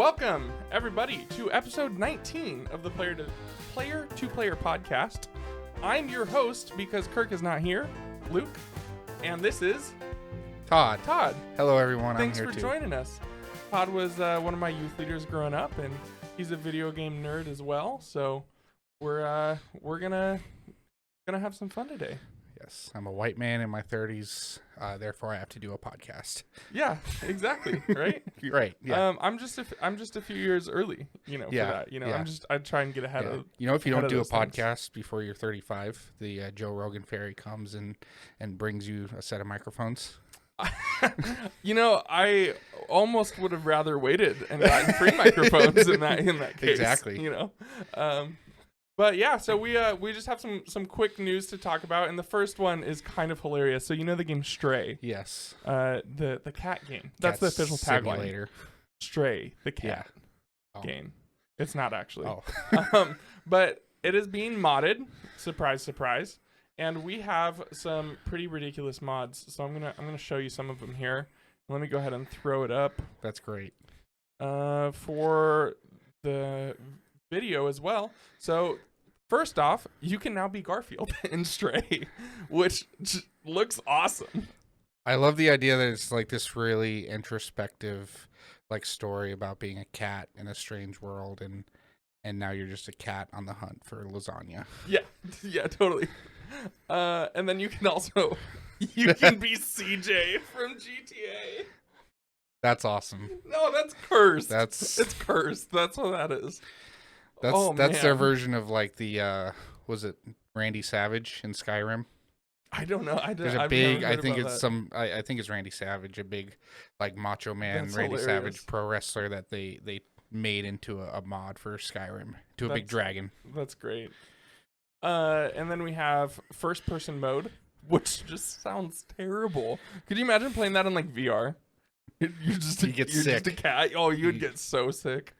Welcome, everybody, to episode 19 of the Player to Player podcast. I'm your host, because Kirk is not here, Luke, and this is Todd. Hello, everyone. Thanks I'm here for joining us. Todd was one of my youth leaders growing up, and he's a video game nerd as well. So we're gonna have some fun today. Yes, I'm a white man in my 30s, therefore I have to do a podcast. Yeah, exactly. Right. Right. Yeah. I'm just a few years early. For that. I try and get ahead of. If you don't do a podcast things. before you're 35, the Joe Rogan fairy comes and brings you a set of microphones. I almost would have rather waited and gotten free microphones in that case. Exactly. But yeah, so we just have some quick news to talk about, and the first one is kind of hilarious. So the game Stray. Yes. The cat game. That's the official tagline. Stray, the cat game. It's not actually. Oh. But it is being modded. Surprise, surprise. And we have some pretty ridiculous mods. So I'm gonna show you some of them here. Let me go ahead and throw it up. That's great. For the video as well. So first off, you can now be Garfield in Stray, which looks awesome. I love the idea that it's like this really introspective story about being a cat in a strange world, and now you're just a cat on the hunt for lasagna. Yeah, totally. And then you can also be CJ from GTA. That's awesome. No, that's cursed. It's cursed. That's what that is. That's their version of was it Randy Savage in Skyrim? I don't know. There's a big, I think it's Randy Savage, a big macho man, That's Randy hilarious. Savage pro wrestler that they made into a mod for Skyrim, to a big dragon. That's great. And then we have first person mode, which just sounds terrible. Could you imagine playing that in VR? You're sick. Just a cat. Oh, you'd get so sick.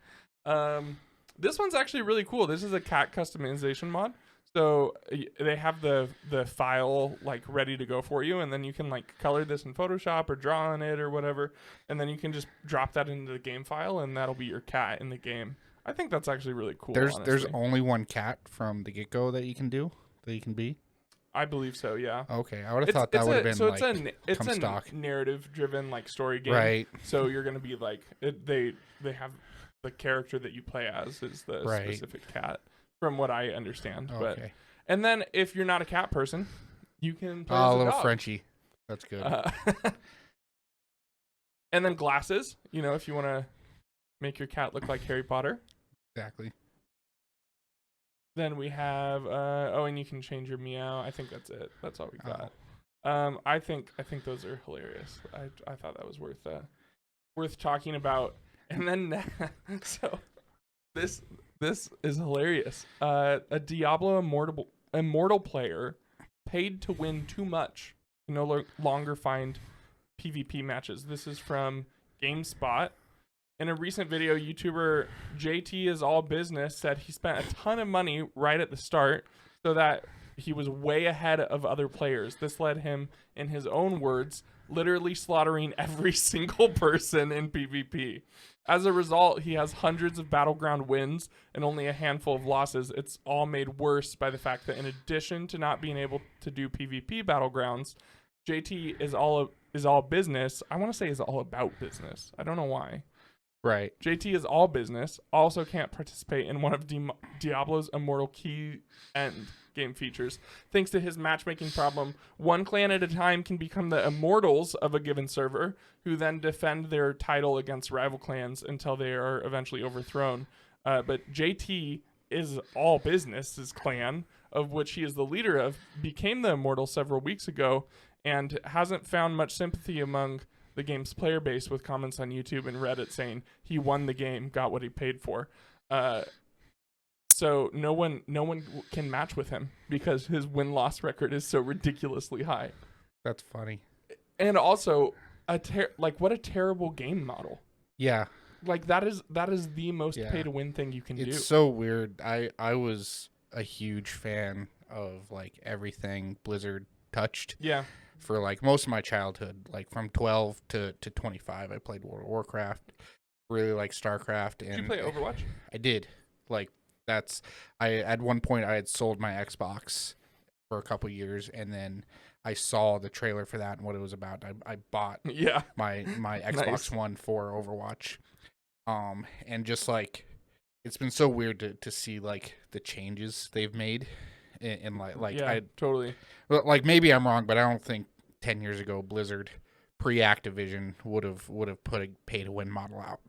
This one's actually really cool. This is a cat customization mod. So they have the file ready to go for you, and then you can color this in Photoshop or draw on it or whatever, and then you can just drop that into the game file, and that'll be your cat in the game. I think that's actually really cool. There's only one cat from the get-go that you can be. I believe so. Yeah. Okay, I would have thought that would have been it's a stock. narrative-driven story game. Right. So you're gonna be they have the character that you play as is the specific cat, from what I understand. Okay. And then if you're not a cat person, you can play as a a little dog. Frenchie. That's good. And then glasses. If you want to make your cat look like Harry Potter. Exactly. Then we have and you can change your meow. I think that's it. That's all we got. I think those are hilarious. I thought that was worth talking about. And then so this is hilarious. A Diablo immortal player paid to win too much can no longer find PvP matches. This is from GameSpot. In a recent video, YouTuber JT is all business said he spent a ton of money right at the start so that he was way ahead of other players. This led him, in his own words, literally slaughtering every single person in PvP. As a result, he has hundreds of battleground wins and only a handful of losses. It's all made worse by the fact that in addition to not being able to do PvP battlegrounds, JT is all business. I want to say is all about business. I don't know why. Right. JT is all business, also can't participate in one of Diablo's immortal key end game features. Thanks to his matchmaking problem, one clan at a time can become the immortals of a given server, who then defend their title against rival clans until they are eventually overthrown. But JT is all business, his clan, of which he is the leader of, became the immortal several weeks ago, and hasn't found much sympathy among the game's player base, with comments on YouTube and Reddit saying he won the game, got what he paid for. So no one can match with him because his win-loss record is so ridiculously high. That's funny. And also, what a terrible game model. Yeah. That is the most pay-to-win thing you can do. It's so weird. I was a huge fan of everything Blizzard touched. Yeah. For most of my childhood, from 12 to 25, I played World of Warcraft, really like StarCraft. And Did you play Overwatch? I did. Like I at one point I had sold my Xbox for a couple years, and then I saw the trailer for that and what it was about. I bought my Xbox Nice. One for Overwatch. And just like it's been so weird to see like the changes they've made in I totally. like maybe I'm wrong, but I don't think 10 years ago Blizzard pre-Activision would have put a pay to win model out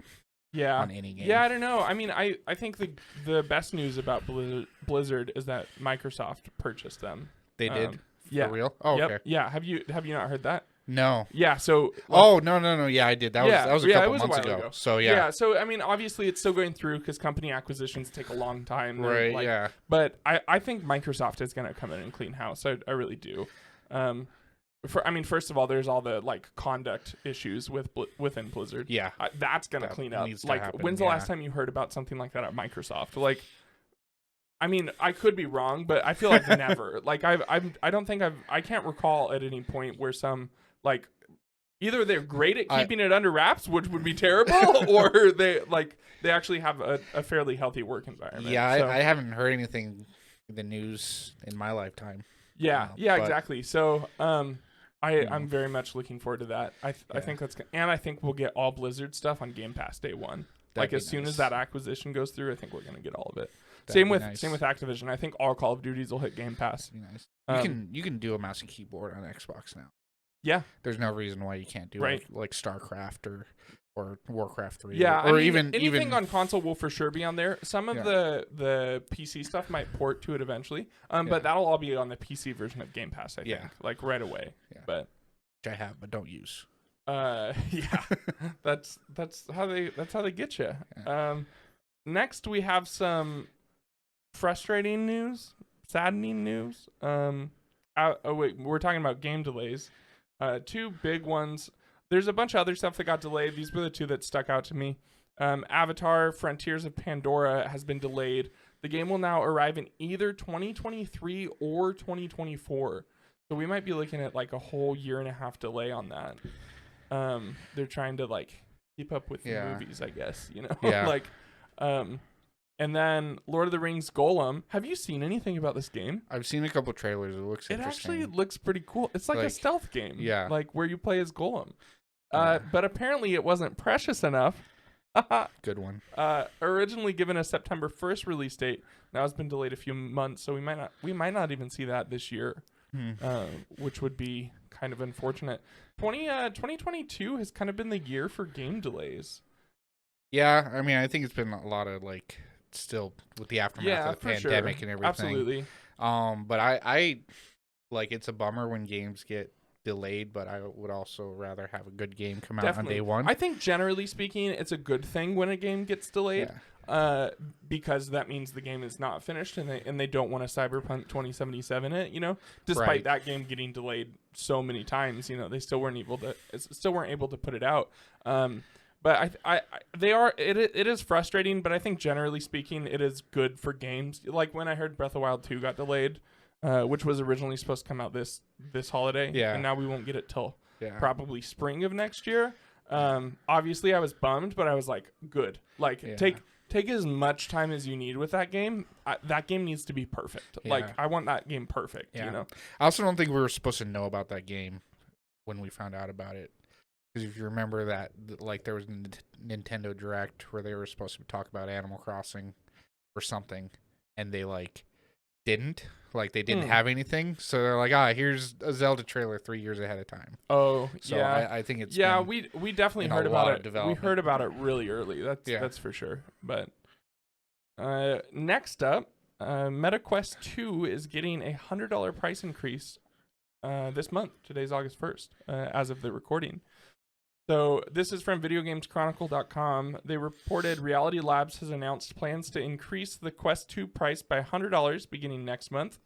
on any game. Yeah, I don't know. I mean, I think the best news about Blizzard is that Microsoft purchased them. They did? Yeah. For real? Oh, yep. okay. Yeah, have you not heard that? No. Yeah, so no. Yeah, I did. That was a couple months ago. So yeah. Yeah, so I mean, obviously it's still going through cuz company acquisitions take a long time. Right, like, yeah. But I think Microsoft is going to come in and clean house. I really do. First of all, there's all the like conduct issues within Blizzard. Yeah. That's going to clean up. Needs to Like happen, when's the last time you heard about something like that at Microsoft? Like I mean, I could be wrong, but I feel like never. Like I don't think I can't recall at any point where some like either they're great at keeping it under wraps, which would be terrible, or they actually have a fairly healthy work environment. Yeah, so, I haven't heard anything in the news in my lifetime. Yeah, exactly. So I'm very much looking forward to that. I think I think we'll get all Blizzard stuff on Game Pass day one. Like as soon as that acquisition goes through, I think we're gonna get all of it. Same with Activision. I think all Call of Duties will hit Game Pass. That'd be nice. You can do a mouse and keyboard on Xbox now. Yeah. There's no reason why you can't do like StarCraft or Warcraft 3. Yeah, or even anything on console will for sure be on there. Some of the PC stuff might port to it eventually. But that'll all be on the PC version of Game Pass, I think. Like right away. Yeah. But which I have but don't use. That's how they get you. Yeah. Next we have some frustrating news, saddening news. We're talking about game delays. Two big ones. There's a bunch of other stuff that got delayed. These were the two that stuck out to me. Avatar: Frontiers of Pandora has been delayed. The game will now arrive in either 2023 or 2024. So we might be looking at like a whole year and a half delay on that. They're trying to like keep up with the movies, I guess, you know? Yeah. And then Lord of the Rings Golem. Have you seen anything about this game? I've seen a couple trailers. It looks interesting. It actually looks pretty cool. It's like a stealth game. Yeah. Like where you play as Golem. But apparently it wasn't precious enough. Good one. Originally given a September 1st release date. Now it's been delayed a few months, so we might not even see that this year. Which would be kind of unfortunate. 2022 has kind of been the year for game delays. Yeah, I mean, I think it's been a lot of like still with the aftermath of the pandemic and everything. Absolutely. But I like it's a bummer when games get delayed, but I would also rather have a good game come out on day one. I think generally speaking, it's a good thing when a game gets delayed. Because that means the game is not finished and they don't want to Cyberpunk 2077 it, you know, despite that game getting delayed so many times, you know, they still weren't able to put it out. But it is frustrating, but I think generally speaking, it is good for games. Like when I heard Breath of the Wild 2 got delayed, which was originally supposed to come out this holiday, and now we won't get it till probably spring of next year. Obviously I was bummed, but I was like, good. Like take as much time as you need with that game. That game needs to be perfect. Like I want that game perfect, you know. I also don't think we were supposed to know about that game when we found out about it. Because if you remember that, like there was a Nintendo Direct where they were supposed to talk about Animal Crossing or something, and they like didn't. Like they didn't have anything, so they're like, here's a Zelda trailer 3 years ahead of time. Oh, so yeah. I think it's we definitely heard about it. We heard about it really early. That's for sure. But next up, MetaQuest 2 is getting a $100 price increase this month. Today's August 1st, as of the recording. So this is from VideoGamesChronicle.com. They reported Reality Labs has announced plans to increase the Quest 2 price by $100 beginning next month,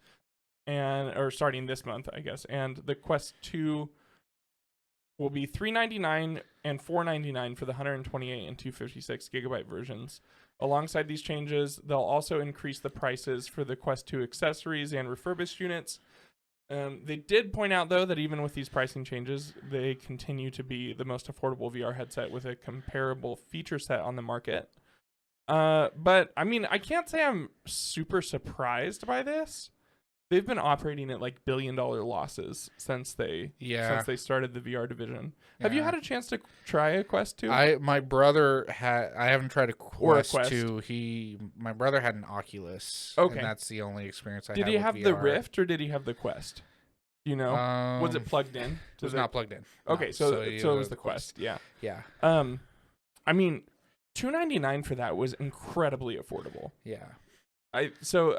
or starting this month, I guess. And the Quest 2 will be $399 and $499 for the 128 and 256 gigabyte versions. Alongside these changes, they'll also increase the prices for the Quest 2 accessories and refurbished units. They did point out, though, that even with these pricing changes, they continue to be the most affordable VR headset with a comparable feature set on the market. But, I mean, I can't say I'm super surprised by this. They've been operating at like billion-dollar losses since they started the VR division. Have you had a chance to try a Quest 2? My brother had. I haven't tried a Quest, Quest 2. My brother had an Oculus. Okay, and that's the only experience I had. Did he with have VR. the Rift or did he have the Quest? You know, was it plugged in? It was not plugged in. Okay, no. so it was the Quest. Yeah. Yeah. I mean, $299 for that was incredibly affordable. Yeah. I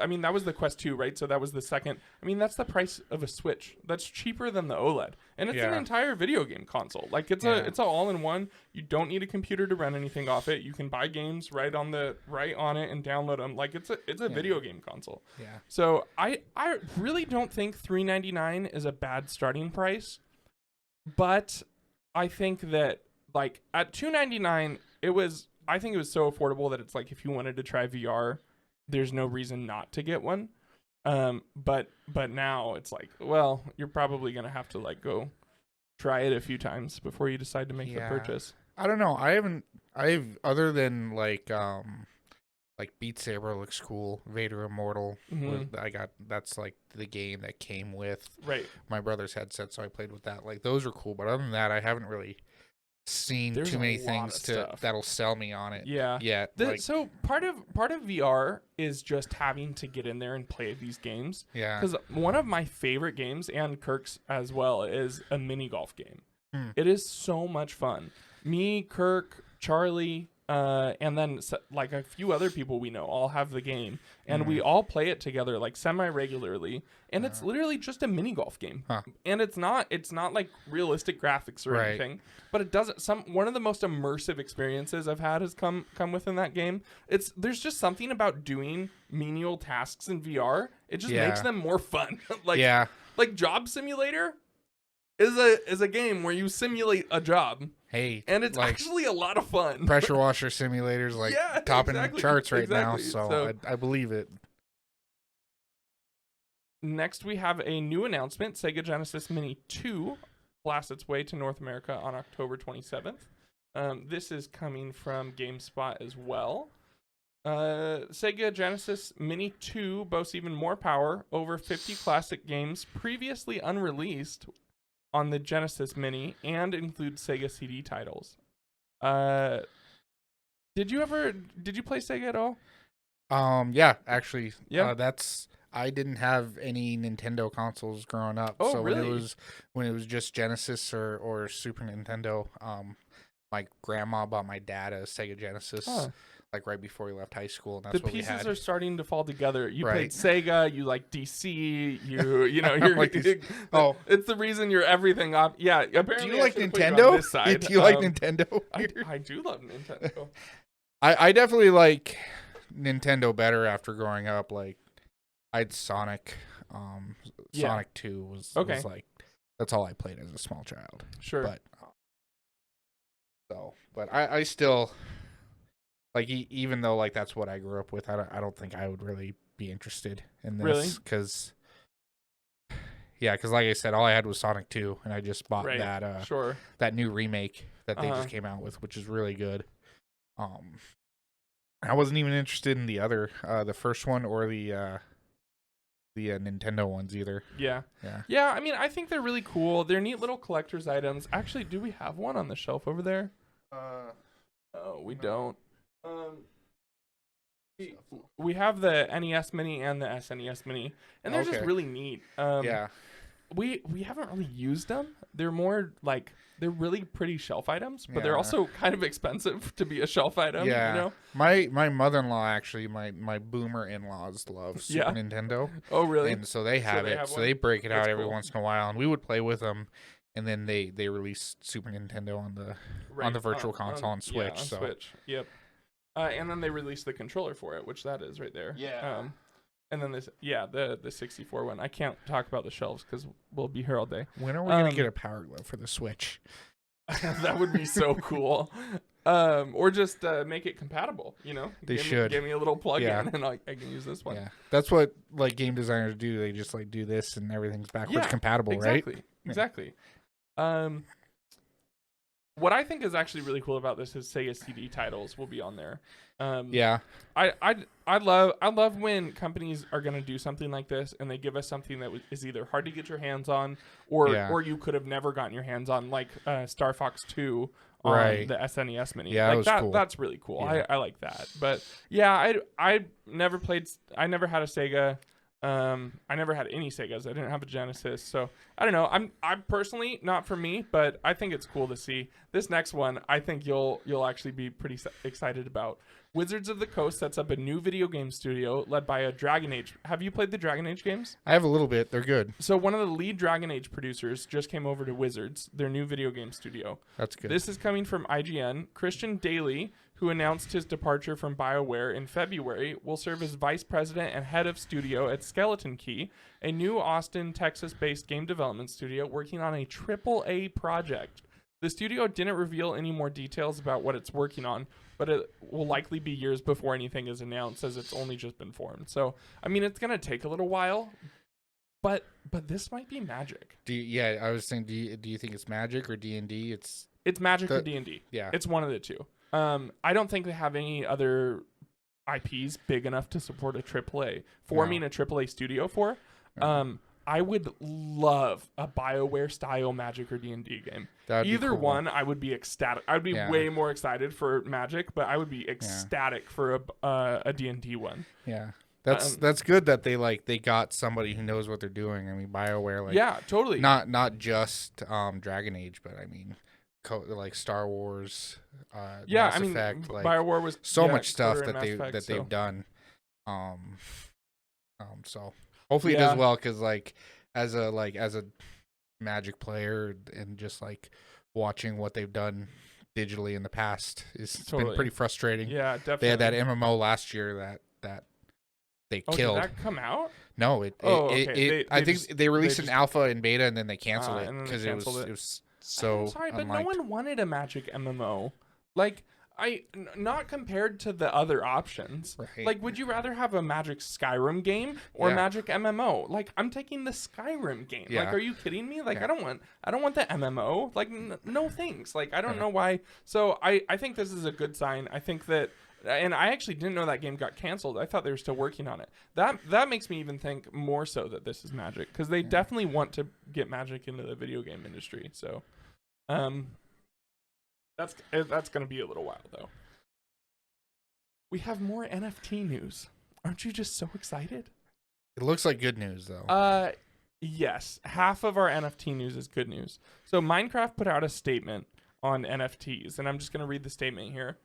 mean, that was the Quest 2, right? So that was the second. I mean, that's the price of a Switch. That's cheaper than the OLED. And it's an entire video game console. Like it's a all-in-one. You don't need a computer to run anything off it. You can buy games right on it and download them. Like it's a video game console. Yeah. So I really don't think $399 is a bad starting price. But I think that like at $299 I think it was so affordable that it's like if you wanted to try VR, there's no reason not to get one. But now it's like, well, you're probably going to have to like go try it a few times before you decide to make the purchase. I don't know. I've other than like Beat Saber looks cool. Vader Immortal. That's like the game that came with my brother's headset. So I played with that. Like those are cool. But other than that, I haven't really seen too many things that'll sell me on it. Yeah. So part of VR is just having to get in there and play these games. Yeah. Because one of my favorite games, and Kirk's as well, is a mini golf game. It is so much fun. Me, Kirk, Charlie, and then like a few other people we know all have the game, and we all play it together like semi-regularly. And it's literally just a mini golf game, and it's not like realistic graphics or anything, but it doesn't. One of the most immersive experiences I've had has come within that game. There's just something about doing menial tasks in VR. It just makes them more fun. Like Job Simulator is a game where you simulate a job. Hey, and it's like, actually a lot of fun. Pressure washer simulators topping charts right now, so I believe it. Next, we have a new announcement. Sega Genesis Mini 2 blasts its way to North America on October 27th. This is coming from GameSpot as well. Sega Genesis Mini 2 boasts even more power, over 50 classic games previously unreleased on the Genesis Mini, and includes Sega CD titles. Did you play Sega at all? Yeah, actually. Yeah. I didn't have any Nintendo consoles growing up. Oh, so really? when it was just Genesis or Super Nintendo, my grandma bought my dad a Sega Genesis like right before he left high school, and that's what we had. The pieces are starting to fall together. You played Sega, you like DC, you know, you're like it's the reason you're everything off. Yeah, apparently. Do you like Nintendo? Do you like Nintendo? I do love Nintendo. I definitely like Nintendo better after growing up. Like I had Sonic. Sonic 2 was like, that's all I played as a small child. Sure. But I still like, even though like that's what I grew up with, I don't think I would really be interested in this. Really? Because like I said, all I had was Sonic 2, and I just bought that new remake that they just came out with, which is really good. I wasn't even interested in the other, the first one or the Nintendo ones either. Yeah. I mean, I think they're really cool. They're neat little collector's items. Actually, do we have one on the shelf over there? Oh, we don't. We have the NES Mini and the SNES Mini, and they're just really neat. We haven't really used them. They're more like, they're really pretty shelf items, but they're also kind of expensive to be a shelf item. Yeah. You know? My mother-in-law, actually, my boomer in-laws love Super Nintendo. Oh, really? And so they have it. So they break it out every once in a while, and we would play with them. And then they release Super Nintendo on the Virtual Console on Switch. Yeah, on Switch. Yep. And then they released the controller for it, which that is right there. Yeah. And then the 64 one. I can't talk about the shelves because we'll be here all day. When are we gonna get a Power Glove for the Switch? That would be so cool. Or just make it compatible. They give should. give me a little plug-in, Yeah. and I can use this one. Yeah, that's what like game designers do. They just like do this, and everything's backwards compatible, exactly, right? Exactly. What I think is actually really cool about this is Sega CD titles will be on there. Yeah, I love when companies are gonna do something like this and they give us something that is either hard to get your hands on or you could have never gotten your hands on, like Star Fox 2 on Right. the SNES Mini. Yeah, that was cool. That's really cool. Yeah. I like that. But yeah, I never had a Sega. I never had any Segas. I didn't have a Genesis, so I don't know. I'm personally not for me, but I think it's cool to see. This next one, I think you'll actually be pretty excited about. Wizards of the Coast sets up a new video game studio led by a Dragon Age. Have you played the Dragon Age games? I have a little bit. They're good. So one of the lead Dragon Age producers just came over to Wizards, their new video game studio. That's good. This is coming from IGN. Christian Daly, who announced his departure from BioWare in February, will serve as vice president and head of studio at Skeleton Key, a new Austin, Texas-based game development studio working on a AAA project. The studio didn't reveal any more details about what it's working on, but it will likely be years before anything is announced, as it's only just been formed. So, I mean, it's going to take a little while, but this might be magic. I was saying, do you think it's Magic or D&D? It's Magic or D&D. Yeah. It's one of the two. I don't think they have any other IPs big enough to support a AAA. Forming a AAA studio for. I would love a BioWare style Magic or D&D game. Either cool. one, I would be ecstatic. I would be way more excited for Magic, but I would be ecstatic for a D&D one. Yeah. That's good that they got somebody who knows what they're doing. I mean, BioWare, totally. Not just Dragon Age, but I mean, like Star Wars, Mass Effect, BioWare was so much stuff that they've done. So hopefully it does well, because as a Magic player and just watching what they've done digitally in the past it's been pretty frustrating. Yeah, definitely. They had that MMO last year that they killed. Did that come out? No, I think they released an alpha and beta, and then they canceled it because it was so. I'm sorry, but unliked. no one wanted a Magic MMO. Not compared to the other options. Right. Would you rather have a Magic Skyrim game or Magic MMO? I'm taking the Skyrim game. Yeah. Are you kidding me? I don't want the MMO. No thanks. I don't know why. So I think this is a good sign. I think that, and I actually didn't know that game got canceled. I thought they were still working on it. That makes me even think more so that this is Magic, because they definitely want to get Magic into the video game industry. So, That's going to be a little while, though. We have more NFT news. Aren't you just so excited? It looks like good news, though. Yes. Half of our NFT news is good news. So Minecraft put out a statement on NFTs, and I'm just going to read the statement here.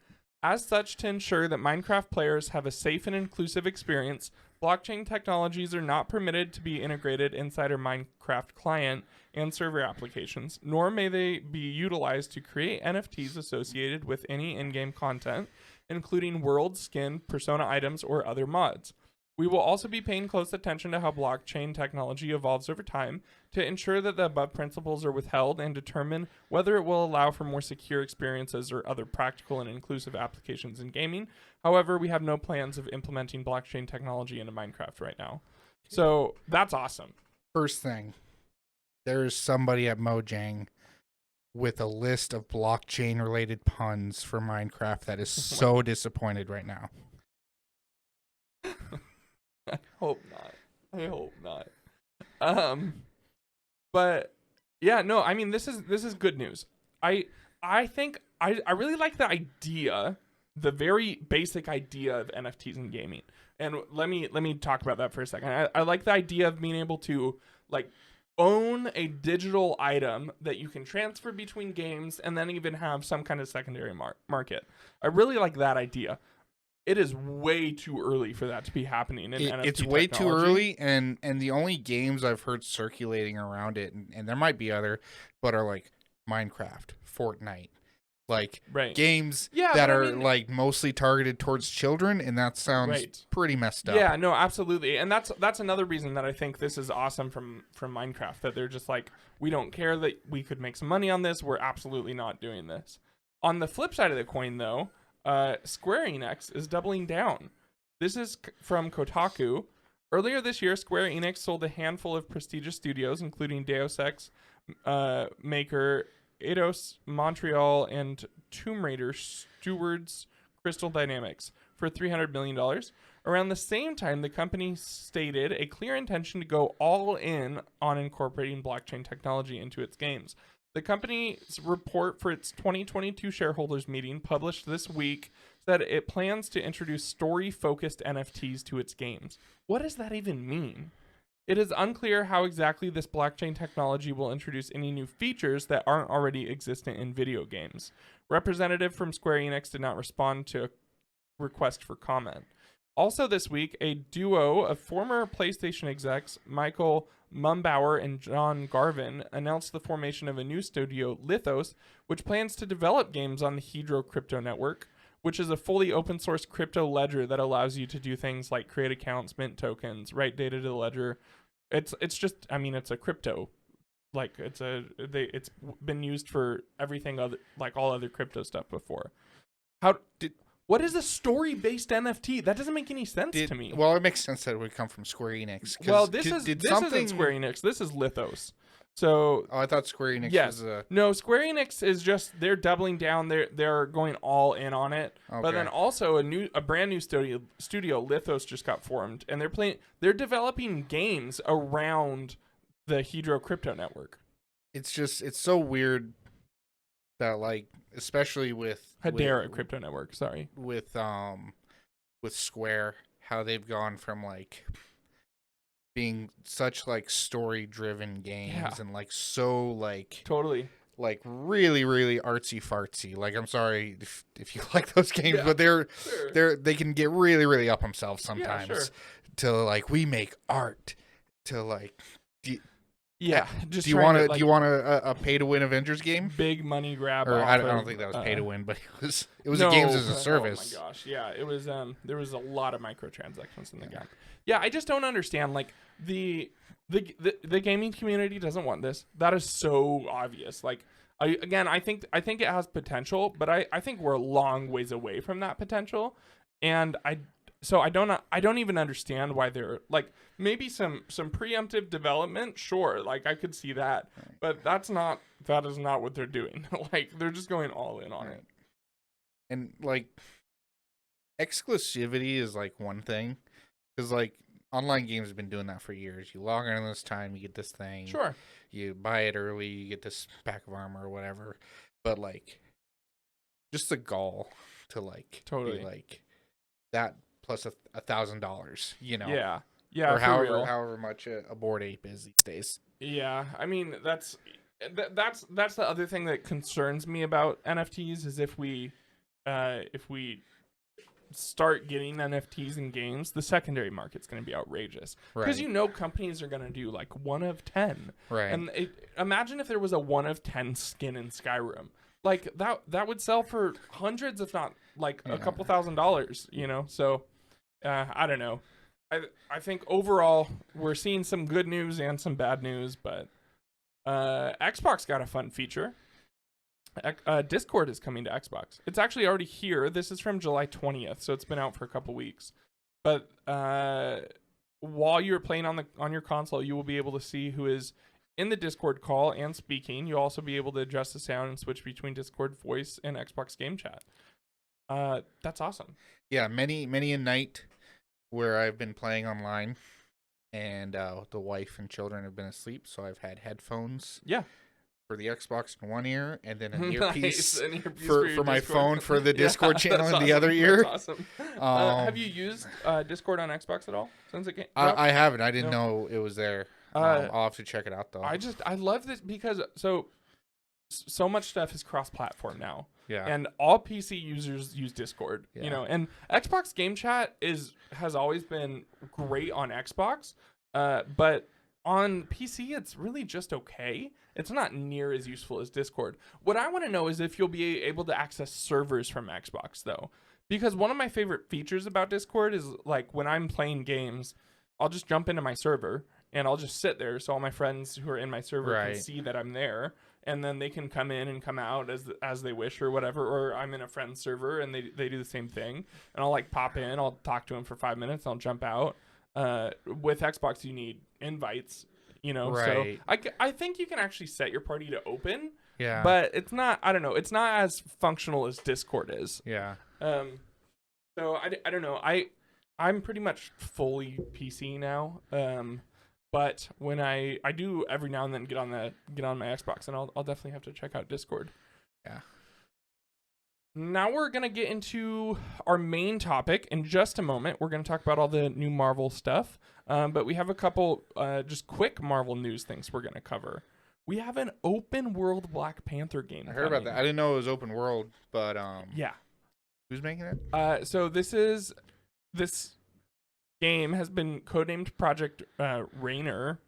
As such, to ensure that Minecraft players have a safe and inclusive experience, blockchain technologies are not permitted to be integrated inside our Minecraft client and server applications, nor may they be utilized to create NFTs associated with any in-game content, including world, skin, persona items, or other mods. We will also be paying close attention to how blockchain technology evolves over time to ensure that the above principles are withheld and determine whether it will allow for more secure experiences or other practical and inclusive applications in gaming. However, we have no plans of implementing blockchain technology into Minecraft right now. So that's awesome. First thing, there's somebody at Mojang with a list of blockchain related puns for Minecraft that is so disappointed right now. I hope not. But yeah, no, I mean, this is good news. I think I really like the idea, the very basic idea of NFTs in gaming. And let me talk about that for a second. I like the idea of being able to own a digital item that you can transfer between games and then even have some kind of secondary market. I really like that idea. It is way too early for that to be happening in NFT It's way technology. too early, and the only games I've heard circulating around it, and there might be other, but are Minecraft, Fortnite, like Right. games Yeah, that but I are mean- like mostly targeted towards children, and that sounds Right. pretty messed up. Yeah, no, absolutely. And that's another reason that I think this is awesome from Minecraft, that they're just like, we don't care that we could make some money on this. We're absolutely not doing this. On the flip side of the coin, though, Square Enix is doubling down. This is from Kotaku. Earlier this year, Square Enix sold a handful of prestigious studios, including Deus Ex maker Eidos Montreal and Tomb Raider stewards Crystal Dynamics, for $300 million. Around the same time, the company stated a clear intention to go all in on incorporating blockchain technology into its games. The company's report for its 2022 shareholders meeting, published this week, said it plans to introduce story-focused NFTs to its games. What does that even mean? It is unclear how exactly this blockchain technology will introduce any new features that aren't already existent in video games. Representative from Square Enix did not respond to a request for comment. Also this week, a duo of former PlayStation execs, Michael Mumbauer and John Garvin, announced the formation of a new studio, Lithos, which plans to develop games on the Hedro crypto network, which is a fully open source crypto ledger that allows you to do things like create accounts, mint tokens, write data to the ledger. It's just, I mean, it's a crypto, like it's been used for everything other, like all other crypto stuff before. What is a story-based NFT? That doesn't make any sense to me. Well, it makes sense that it would come from Square Enix. Well, this isn't Square Enix. This is Lithos. So, I thought Square Enix was a... No, Square Enix is just, they're doubling down. They're going all in on it. Okay. But then also a brand new studio, Lithos, just got formed, and they're developing games around the Hedro crypto network. It's so weird that, like, especially with Hedera crypto network, sorry. With Square, how they've gone from like being such like story driven games and like so like totally like really really artsy fartsy. Like, I'm sorry if you like those games, but they can get really really up themselves sometimes to like, we make art to like just do you want a pay to win Avengers game? Big money grab. Or I don't think that was pay to win, but it was a games as a service. Oh my gosh, yeah, it was. There was a lot of microtransactions in the game. Yeah, I just don't understand. Like the gaming community doesn't want this. That is so obvious. Like I think it has potential, but I think we're a long ways away from that potential, and I don't even understand why they're like, maybe some preemptive development, sure, like I could see that, but that is not what they're doing. Like, they're just going all in on it. And like, exclusivity is like one thing, because like online games have been doing that for years. You log in this time, you get this thing. Sure. You buy it early, you get this pack of armor or whatever. But like, just the gall to like totally be like that plus $1,000, you know? Yeah, or however much a Bored Ape is these days. Yeah, I mean, that's the other thing that concerns me about NFTs, is if we start getting NFTs in games, the secondary market's going to be outrageous, because companies are going to do like 1 of 10, right? And imagine if there was a 1 of 10 skin in Skyrim. Like, that would sell for hundreds, if not like a couple $1,000s, you know? So I don't know. I think overall we're seeing some good news and some bad news, but Xbox got a fun feature. Discord is coming to Xbox. It's actually already here. This is from July 20th, so it's been out for a couple weeks. But while you're playing on your console, you will be able to see who is in the Discord call and speaking. You'll also be able to adjust the sound and switch between Discord voice and Xbox Game Chat. That's awesome. Yeah, many a night where I've been playing online and the wife and children have been asleep, so I've had headphones for the Xbox in one ear, and then an earpiece, for my phone for the Discord channel in the other ear. That's awesome. Have you used Discord on Xbox at all since it came? I haven't. I didn't know it was there. I'll have to check it out though. I love this because so much stuff is cross-platform now. Yeah. And all PC users use Discord, you know, and Xbox Game Chat has always been great on Xbox, but on PC, it's really just okay. It's not near as useful as Discord. What I want to know is if you'll be able to access servers from Xbox, though. Because one of my favorite features about Discord is, like, when I'm playing games, I'll just jump into my server, and I'll just sit there so all my friends who are in my server can see that I'm there. And then they can come in and come out as they wish or whatever. Or I'm in a friend's server, and they do the same thing. And I'll, like, pop in. I'll talk to them for 5 minutes. I'll jump out. With Xbox, you need invites, you know. Right. So I think you can actually set your party to open. Yeah. But it's not, I don't know, it's not as functional as Discord is. Yeah. So I don't know. I'm pretty much fully PC now. But when I do every now and then get on my Xbox, and I'll definitely have to check out Discord. Yeah. Now we're going to get into our main topic in just a moment. We're going to talk about all the new Marvel stuff. But we have a couple just quick Marvel news things we're going to cover. We have an open world Black Panther game. I heard about that. I didn't know it was open world, but yeah. Who's making it? So this game has been codenamed Project Rainer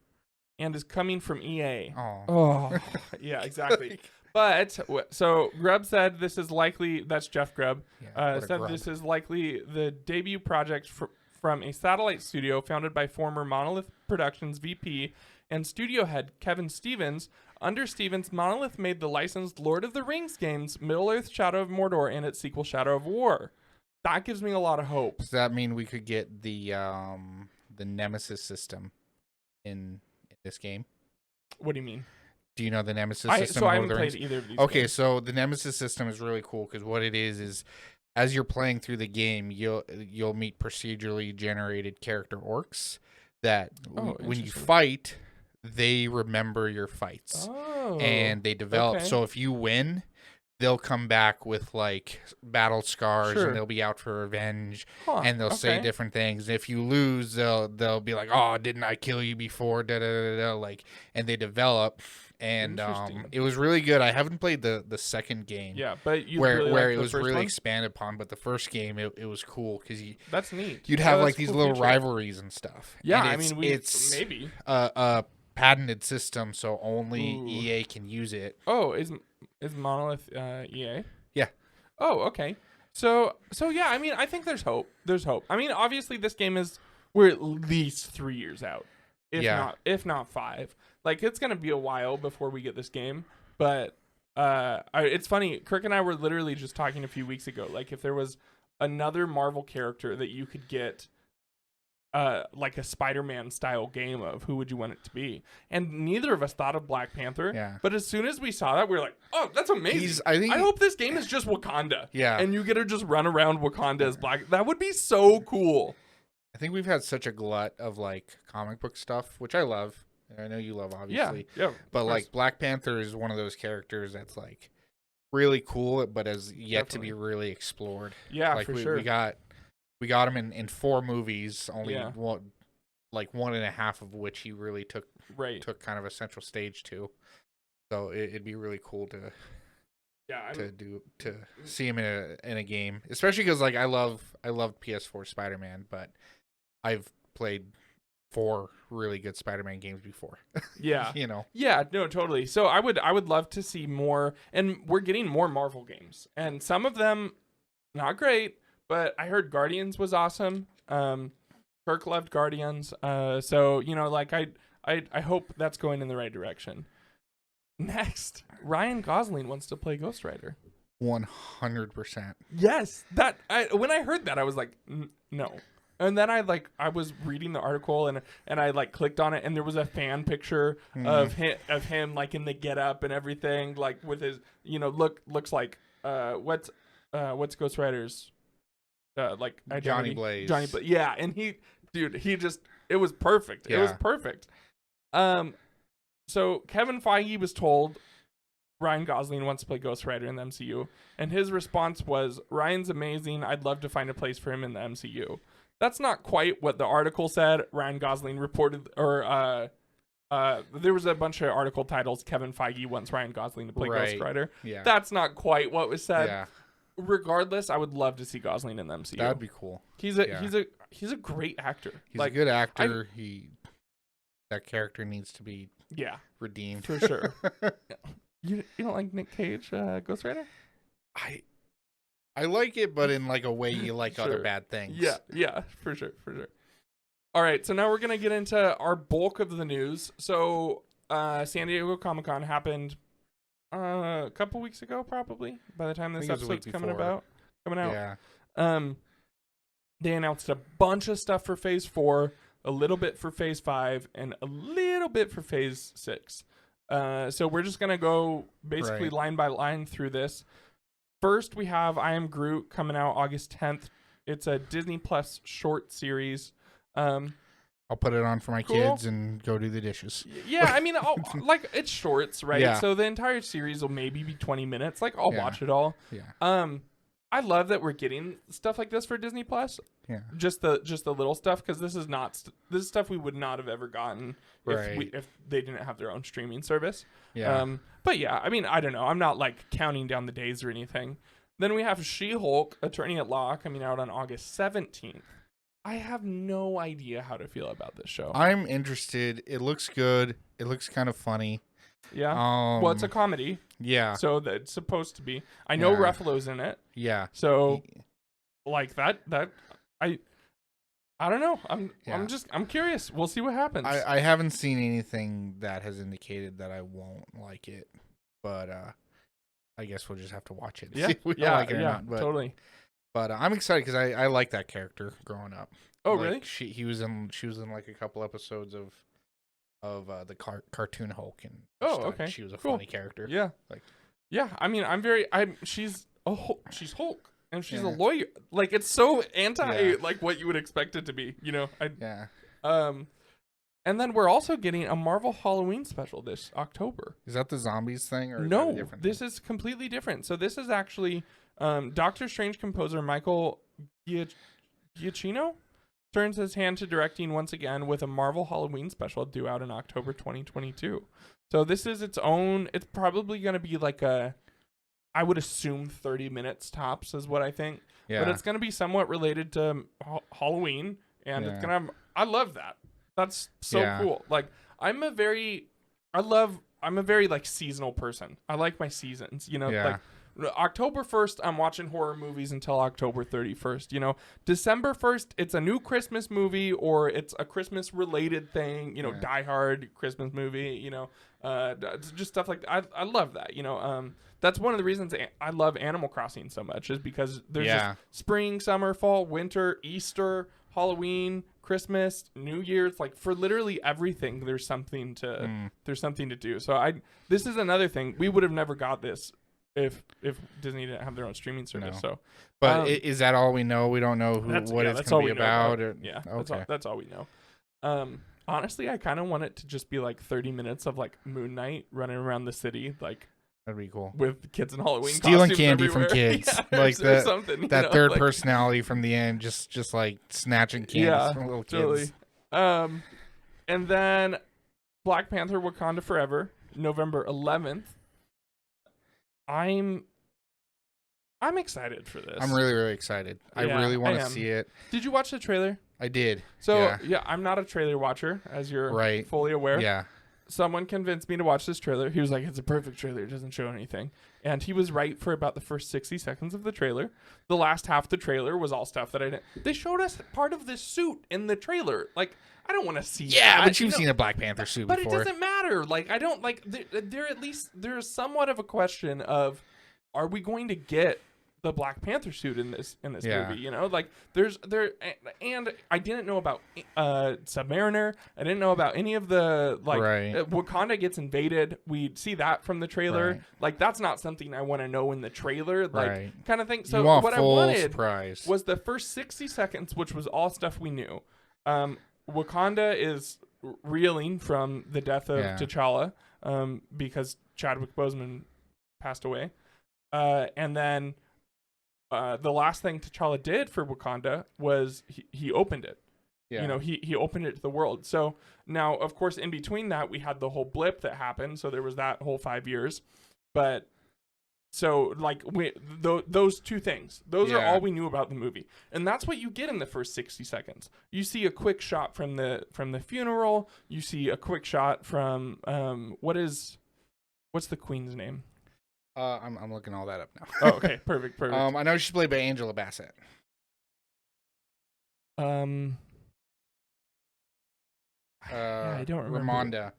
and is coming from EA. Oh. Yeah, exactly. But so Grubb said this is likely, that's Jeff Grubb, said this is likely the debut project from a satellite studio founded by former Monolith Productions VP and studio head Kevin Stevens. Under Stevens, Monolith made the licensed Lord of the Rings games Middle-earth: Shadow of Mordor and its sequel Shadow of War. That gives me a lot of hope. Does that mean we could get the Nemesis system in this game? What do you mean? Do you know the Nemesis system? So I haven't played either of these games. So the Nemesis system is really cool because what it is as you're playing through the game, you'll meet procedurally generated character orcs that when you fight, they remember your fights and they develop. Okay. So if you win, they'll come back with like battle scars and they'll be out for revenge and they'll say different things. If you lose, they'll be like, "Oh, didn't I kill you before?" Da da da da. Like, and they develop. And it was really good. I haven't played the second game. Yeah, but where it was really expanded upon. But the first game, it was cool because that's neat. You'd have like these little rivalries and stuff. Yeah, and I mean, it's maybe a patented system, so only EA can use it. Oh, is Monolith EA? Yeah. Oh, okay. So yeah, I mean, I think there's hope. There's hope. I mean, obviously, this game we're at least 3 years out, if not 5. Like, it's going to be a while before we get this game. But it's funny. Kirk and I were literally just talking a few weeks ago. Like, if there was another Marvel character that you could get like a Spider-Man style game of, who would you want it to be? And neither of us thought of Black Panther. Yeah. But as soon as we saw that, we were like, oh, that's amazing. I hope this game is just Wakanda. Yeah. And you get to just run around Wakanda as Black. That would be so cool. I think we've had such a glut of, like, comic book stuff, which I love. I know you love, obviously. Yeah, but like Black Panther is one of those characters that's like really cool, but has yet to be really explored. Yeah, like for sure. We got him in 4 movies, only one and a half of which he really took kind of a central stage to. So it'd be really cool to see him in a game, especially because like I love PS4 Spider-Man, but I've played 4 really good Spider-Man games before. Yeah. You know. Yeah, no, totally. So I would love to see more, and we're getting more Marvel games. And some of them not great, but I heard Guardians was awesome. Kirk loved Guardians. So, you know, like I hope that's going in the right direction. Next, Ryan Gosling wants to play Ghost Rider. 100%. Yes. When I heard that, I was like, no. And then I was reading the article and I like clicked on it and there was a fan picture of him like in the getup and everything, like with his, you know, looks like what's Ghost Rider's like identity? Johnny Blaze. Yeah, and he just, it was perfect. Yeah. It was perfect. So Kevin Feige was told Ryan Gosling wants to play Ghost Rider in the MCU, and his response was, "Ryan's amazing. I'd love to find a place for him in the MCU." That's not quite what the article said. Ryan Gosling reported, or there was a bunch of article titles. Kevin Feige wants Ryan Gosling to play Ghost Rider. Yeah. That's not quite what was said. Yeah. Regardless, I would love to see Gosling in the MCU. That'd be cool. He's a great actor. He's a good actor. that character needs to be redeemed for sure. You don't like Nick Cage, Ghost Rider? I like it, but in like a way you like other bad things. Yeah, for sure. All right, so now we're gonna get into our bulk of the news. So, San Diego Comic-Con happened a couple weeks ago, probably. By the time this episode's coming out. Yeah. They announced a bunch of stuff for Phase 4, a little bit for Phase 5, and a little bit for Phase 6. So we're just gonna go basically line by line through this. First, we have I Am Groot coming out August 10th. It's a Disney Plus short series. I'll put it on for my kids and go do the dishes. Yeah, I mean, like it's shorts, right? Yeah. So the entire series will maybe be 20 minutes. Like I'll watch it all. Yeah. I love that we're getting stuff like this for Disney Plus. Yeah. Just the little stuff, because this is this is stuff we would not have ever gotten if they didn't have their own streaming service. Yeah. But yeah, I mean, I don't know. I'm not like counting down the days or anything. Then we have She-Hulk, Attorney at Law, coming out on August 17th. I have no idea how to feel about this show. I'm interested. It looks good. It looks kind of funny. Yeah. Well, it's a comedy. Yeah. So that's supposed to be. I know Ruffalo's in it. Yeah. So like that I don't know. I'm curious. We'll see what happens. I haven't seen anything that has indicated that I won't like it, but I guess we'll just have to watch it. Yeah. See if we don't like it or not. But, totally. But I'm excited because I like that character growing up. Oh, like, really? She was in like a couple episodes of the cartoon Hulk, and okay. She was a funny character. Yeah. Yeah. I mean, she's Hulk, and she's a lawyer. Like, it's so anti like what you would expect it to be. You know. And then we're also getting a Marvel Halloween special this October. Is that the zombies thing, or no? Is that a different this is completely different. So this is actually Doctor Strange composer Michael Giacchino turns his hand to directing once again with a Marvel Halloween special due out in October 2022. So this is its own. It's probably going to be like I would assume 30 minutes tops is what I think. Yeah. But it's going to be somewhat related to Halloween, and it's going to. I love that. That's so cool. Like I'm a very like seasonal person. I like my seasons, you know, like October 1st, I'm watching horror movies until October 31st, you know, December 1st, it's a new Christmas movie or it's a Christmas related thing, you know, Die Hard Christmas movie, you know, just stuff like that. I love that, you know, that's one of the reasons I love Animal Crossing so much is because there's just spring, summer, fall, winter, Easter, Halloween, Christmas, New Year's, like for literally everything, there's something to do. So this is another thing. We would have never got this if Disney didn't have their own streaming service. No. So, but is that all we know? We don't know what it's going to be about. That's all we know. Honestly, I kind of want it to just be like 30 minutes of like Moon Knight running around the city, like. That'd be cool. With kids in Halloween stealing candy everywhere. from kids. Like that third personality from the end, just like snatching candy from little kids. Totally. And then Black Panther Wakanda Forever, November 11th. I'm excited for this. I'm really, really excited. I really want to see it. Did you watch the trailer? I did. So, I'm not a trailer watcher, as you're fully aware. Yeah. Someone convinced me to watch this trailer. He was like, it's a perfect trailer. It doesn't show anything. And he was right for about the first 60 seconds of the trailer. The last half of the trailer was all stuff that I didn't. They showed us part of this suit in the trailer. Like, I don't want to see that. Yeah, but you've seen a Black Panther suit before. But it doesn't matter. Like, I don't, like, there's somewhat of a question of, are we going to get the Black Panther suit in this movie, you know, like and I didn't know about Submariner. I didn't know about any of the Wakanda gets invaded. We see that from the trailer. Like that's not something I want to know in the trailer, like kind of thing. So what I wanted was the first 60 seconds, which was all stuff we knew. Wakanda is reeling from the death of T'Challa because Chadwick Boseman passed away, and then. The last thing T'Challa did for Wakanda was he opened it. Yeah. You know, he opened it to the world. So now, of course, in between that, we had the whole blip that happened. So there was that whole 5 years. But So like those two things, those are Yeah. all we knew about the movie, and that's what you get in the first 60 seconds. You see a quick shot from the funeral. You see a quick shot from what's the queen's name? I'm looking all that up now. Oh, okay, perfect. I know she's played by Angela Bassett. I don't remember. Ramonda.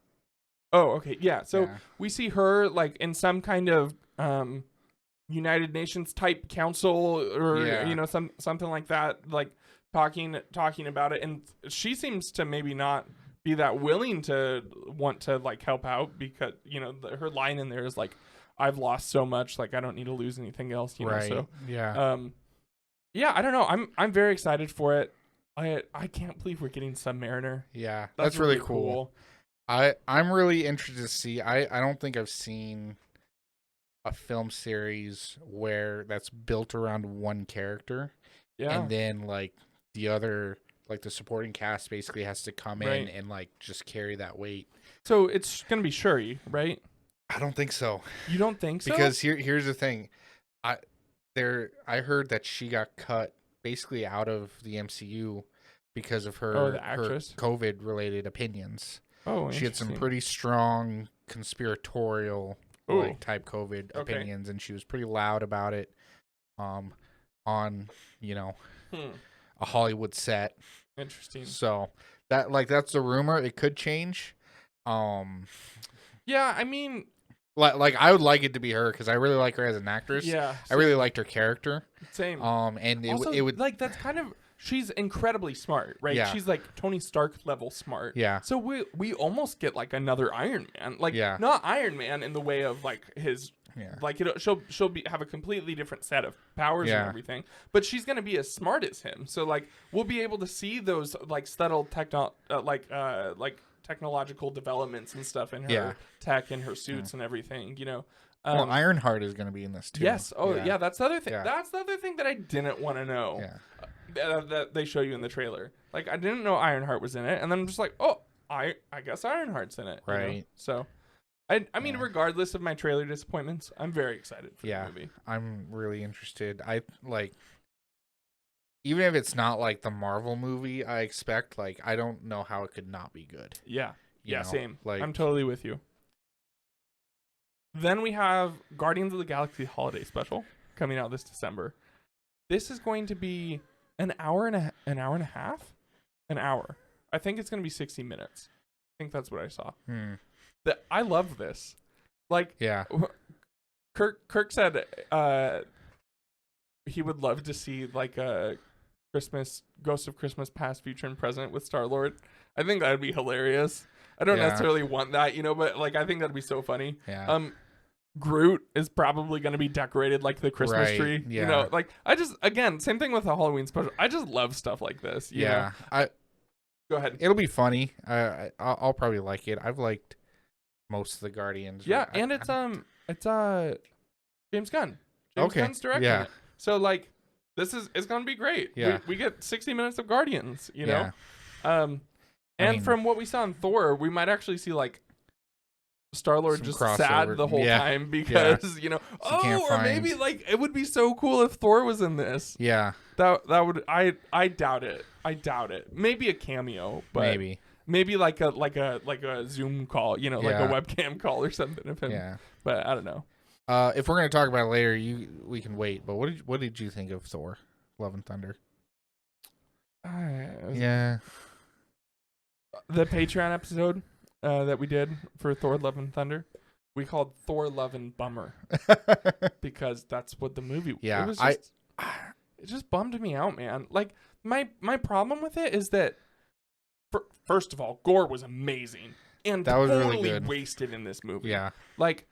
Oh, okay, yeah. So Yeah. we see her like in some kind of United Nations type council or something like that, like talking about it, and she seems to maybe not be that willing to want to like help out because her line in there is like, I've lost so much, like I don't need to lose anything else, Right. So Yeah. yeah, I don't know. I'm very excited for it. I can't believe we're getting Submariner. Yeah. That's really cool. I'm really interested to see. I don't think I've seen a film series where that's built around one character. Yeah. And then like the other, like the supporting cast basically has to come in and like just carry that weight. So it's gonna be Shuri, right? I don't think so. You don't think so? Because here's the thing. I heard that she got cut basically out of the MCU because of her, the actress? her COVID related opinions. Oh, she had some pretty strong conspiratorial type COVID Okay. opinions, and she was pretty loud about it on a Hollywood set. Interesting. So that's the rumor. It could change. Yeah, I mean, like I would like it to be her because I really like her as an actress. yeah, I really liked her character. same. And Also, it would like that's kind of, she's incredibly smart, right? Yeah. She's like Tony Stark level smart. Yeah. So we almost get like another Iron Man, like not Iron Man in the way of like his. Yeah. Like she'll have a completely different set of powers and everything, but she's gonna be as smart as him. So like we'll be able to see those like subtle technological developments and stuff in her tech and her suits and everything. Well, Ironheart is going to be in this too. Yes. Oh yeah. That's the other thing. Yeah. That's the other thing that I didn't want to know. Yeah. That they show you in the trailer. Like I didn't know Ironheart was in it, and then I'm just like, oh, I guess Ironheart's in it. Right. So. I mean, regardless of my trailer disappointments, I'm very excited for the movie. I'm really interested. I like, even if it's not like the Marvel movie I expect, like I don't know how it could not be good. Yeah. You know? Same. Like, I'm totally with you. Then we have Guardians of the Galaxy Holiday Special coming out this December. This is going to be an hour and a half. An hour. I think it's going to be 60 minutes. I think that's what I saw. I love this. Like, yeah. Kirk said he would love to see like a Ghost of Christmas Past, Future, and Present with Star-Lord. I think that'd be hilarious. I don't necessarily want that, but like I think that'd be so funny. Yeah. Groot is probably going to be decorated like the Christmas tree. Yeah. Like I just, again, same thing with the Halloween special. I just love stuff like this. Yeah. Go ahead. It'll be funny. I'll probably like it. I've liked most of the Guardians. Yeah, and it's James Gunn. James Gunn's directing it. So like it's gonna be great. Yeah. We get 60 minutes of Guardians, know? I mean, from what we saw in Thor, we might actually see like Star-Lord just crossover. sad the whole time because, or maybe like it would be so cool if Thor was in this. Yeah. That would I doubt it. Maybe a cameo, but maybe like a Zoom call, like a webcam call or something of him. Yeah. But I don't know. If we're gonna talk about it later, we can wait. But what did you think of Thor: Love and Thunder? The Patreon episode that we did for Thor: Love and Thunder, we called Thor: Love and Bummer because that's what the movie. Yeah, it was just, it just bummed me out, man. Like my problem with it is that, first of all, gore was amazing and that was totally really good. Wasted in this movie. Yeah, like.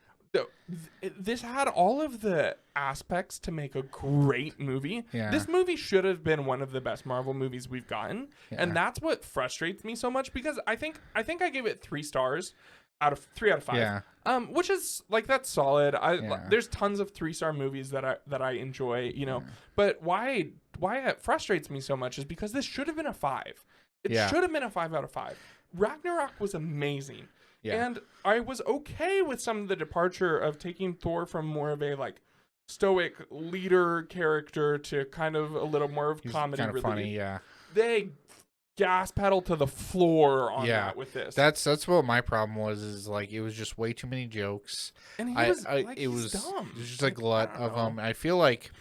This had all of the aspects to make a great movie. Yeah. This movie should have been one of the best Marvel movies we've gotten. Yeah. And that's what frustrates me so much because I think I gave it 3 stars out of 5. Yeah. Which is like that's solid. There's tons of 3-star movies that I enjoy, But why it frustrates me so much is because this should have been a 5. It should have been a 5 out of 5. Ragnarok was amazing. Yeah. And I was okay with some of the departure of taking Thor from more of a like stoic leader character to kind of a little more of He's comedy kind of relief. funny, yeah. They gas pedal to the floor on Yeah. that with this. That's what my problem was. Is like it was just way too many jokes. and he I was it he's was dumb. it was just a glut I don't of know. them. I feel like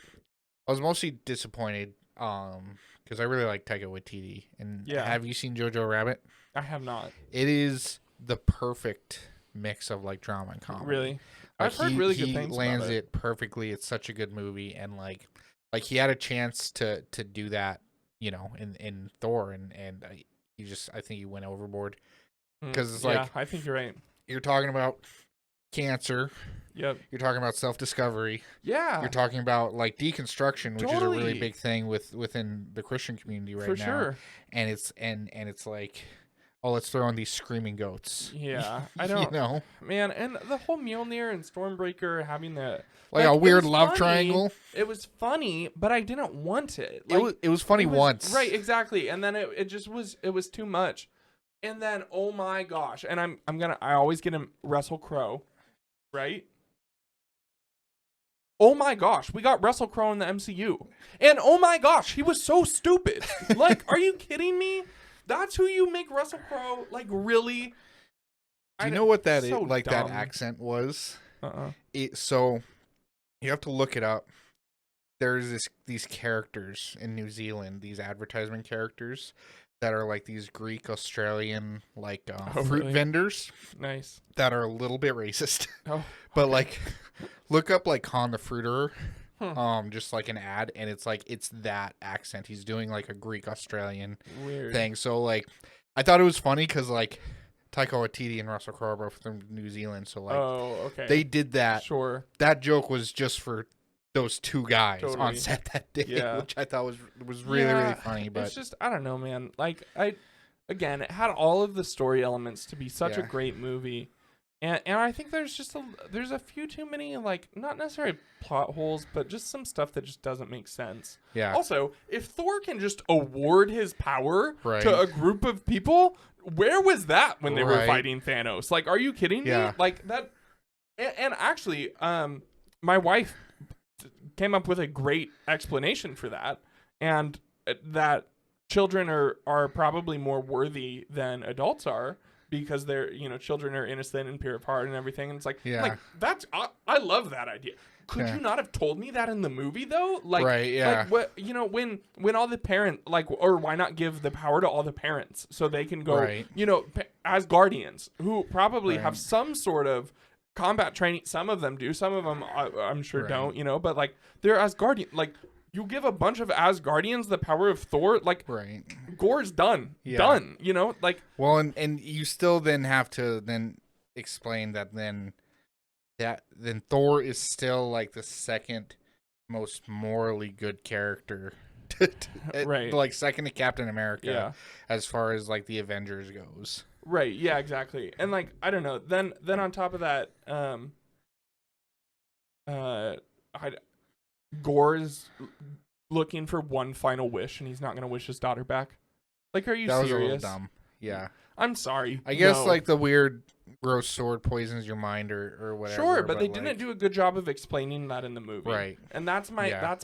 I was mostly disappointed because I really like Taika Waititi. And Yeah. have you seen Jojo Rabbit? I have not. It is the perfect mix of like drama and comedy. Really? Like, I've heard really good he things lands about it perfectly. It's such a good movie, and like he had a chance to do that, you know, in Thor, and I think he went overboard because it's like I think you're right. you're talking about cancer, Yep. you're talking about self-discovery, Yeah. you're talking about like deconstruction, which is a really Totally. big thing within the Christian community right for now. sure. And it's like, oh, let's throw in these screaming goats. Yeah. I don't you know, man, and the whole Mjolnir and Stormbreaker having the like a it weird was love funny. triangle. It was funny, but I didn't want it. Like, It was funny it was- once, Right, exactly. And then it just was too much. And then oh my gosh, and I always get him Russell Crowe, right? Oh my gosh, we got Russell Crowe in the MCU. And oh my gosh, he was so stupid. Like, are you kidding me? That's who you make Russell Crowe, like, really? Do you know what that is? so Like dumb. that accent was? Uh-uh. So you have to look it up. There's these characters in New Zealand, these advertisement characters that are like these Greek Australian like fruit really? vendors Nice. that are a little bit racist. Oh, But like look up like Con the Fruiterer, Huh. just like an ad, and it's like it's that accent. He's doing like a Greek Australian weird. thing. So like I thought it was funny because like Taika Waititi and Russell Crowe are both from New Zealand, so like Oh, okay. they did that. Sure. That joke was just for those two guys on Totally. set that day, Yeah. which I thought was really really funny. But it's just I don't know, man. Like again, it had all of the story elements to be such a Yeah. great movie, and I think there's a few too many, like, not necessarily plot holes, but just some stuff that just doesn't make sense. yeah, Also, if Thor can just award his power Right. to a group of people, where was that when they were Right. fighting Thanos? Like, are you kidding me? Yeah. Like that. And actually, my wife came up with a great explanation for that, and that children are probably more worthy than adults are because they're, children are innocent and pure of heart and everything. And it's like, Yeah. like that's I love that idea. Could Yeah. you not have told me that in the movie though? Like, Right, yeah. like what when all the parent, like, or why not give the power to all the parents so they can go, Right. as guardians who probably Right. have some sort of combat training. Some of them do, some of them I'm sure Right. don't, but like they're Asgardian. Like, you give a bunch of Asgardians the power of Thor, like, right. Gore's done. Yeah. Done, like, Well, and you still then have to then explain that then Thor is still like the second most morally good character, Right. Like second to Captain America, yeah. as far as like the Avengers goes. Right, yeah, exactly. And like, I don't know. Then on top of that, Gore is looking for one final wish, and he's not gonna wish his daughter back. Like, are you That was a serious? little dumb. Yeah, I'm sorry. I guess No. like the weird gross sword poisons your mind or whatever. Sure, but they like, didn't do a good job of explaining that in the movie. Right. And that's my Yeah.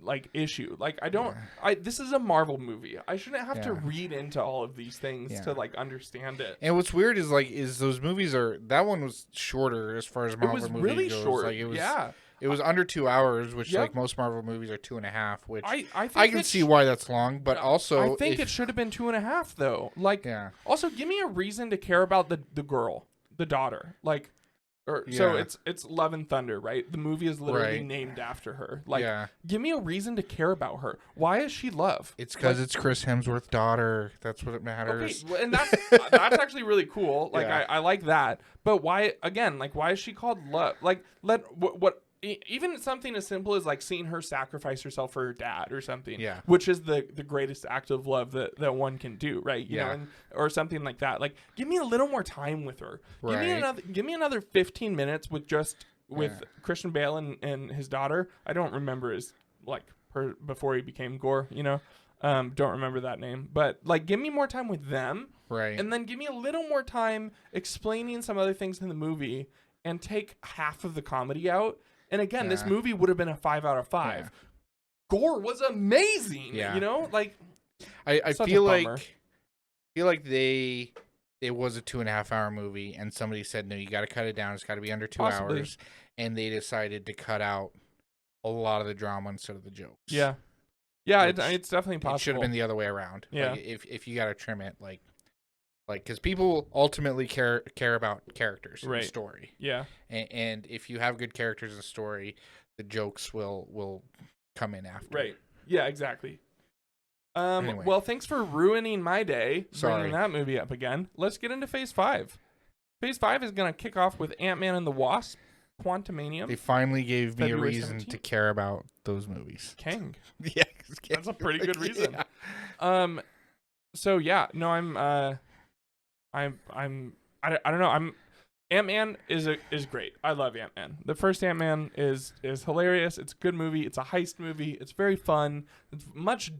like issue. Like, I don't Yeah. this is a Marvel movie. I shouldn't have to Yeah. read into all of these things Yeah. to like understand it. And what's weird is those movies that one was shorter as far as It Marvel was movie really goes. short. Like it was, yeah. it was under 2 hours, which Yep. like most Marvel movies are 2.5. Which I think I can it see why that's long, but also I think it should have been 2.5 though. Like, yeah, also give me a reason to care about the girl, the daughter. Like, so Yeah. it's Love and Thunder, right? The movie is literally Right. named after her. Like, yeah. give me a reason to care about her. Why is she Love? It's because it's Chris Hemsworth's daughter. That's what it Okay, matters. well, and that's actually really cool. Like, Yeah. I like that. But why, again, like, why is she called Love? Like, even something as simple as like seeing her sacrifice herself for her dad or something, Yeah. which is the greatest act of love that one can do, right? You know, Yeah. or something like that. Like, give me a little more time with her. Right. Give me another 15 minutes with Yeah. Christian Bale and his daughter. I don't remember his before he became Gore. Don't remember that name, but like, give me more time with them. Right. And then give me a little more time explaining some other things in the movie and take half of the comedy out And again, this Yeah. movie would have been a 5 out of 5. Yeah. Gore was amazing. Yeah. You know, like I such a feel bummer. like it was a 2.5-hour movie, and somebody said no, you got to cut it down. It's got to be under 2 Possibly. hours, and they decided to cut out a lot of the drama instead of the jokes. yeah, Which it's definitely possible. It should have been the other way around. Yeah. Like, if you got to trim it, like because people ultimately care about characters in the Right. story. Yeah. And if you have good characters in the story, the jokes will come in after. Right. Yeah, exactly. Anyway. Well, thanks for ruining my day, Sorry. bringing that movie up again. Let's get into Phase 5. Phase 5 is going to kick off with Ant-Man and the Wasp, Quantumanium. They finally gave me a February reason 17th. to care about those movies. King. Yeah. That's a pretty good reason. Yeah. So yeah, no, I don't know. Ant-Man is great. I love Ant-Man. The first Ant-Man is hilarious. It's a good movie. It's a heist movie. It's very fun.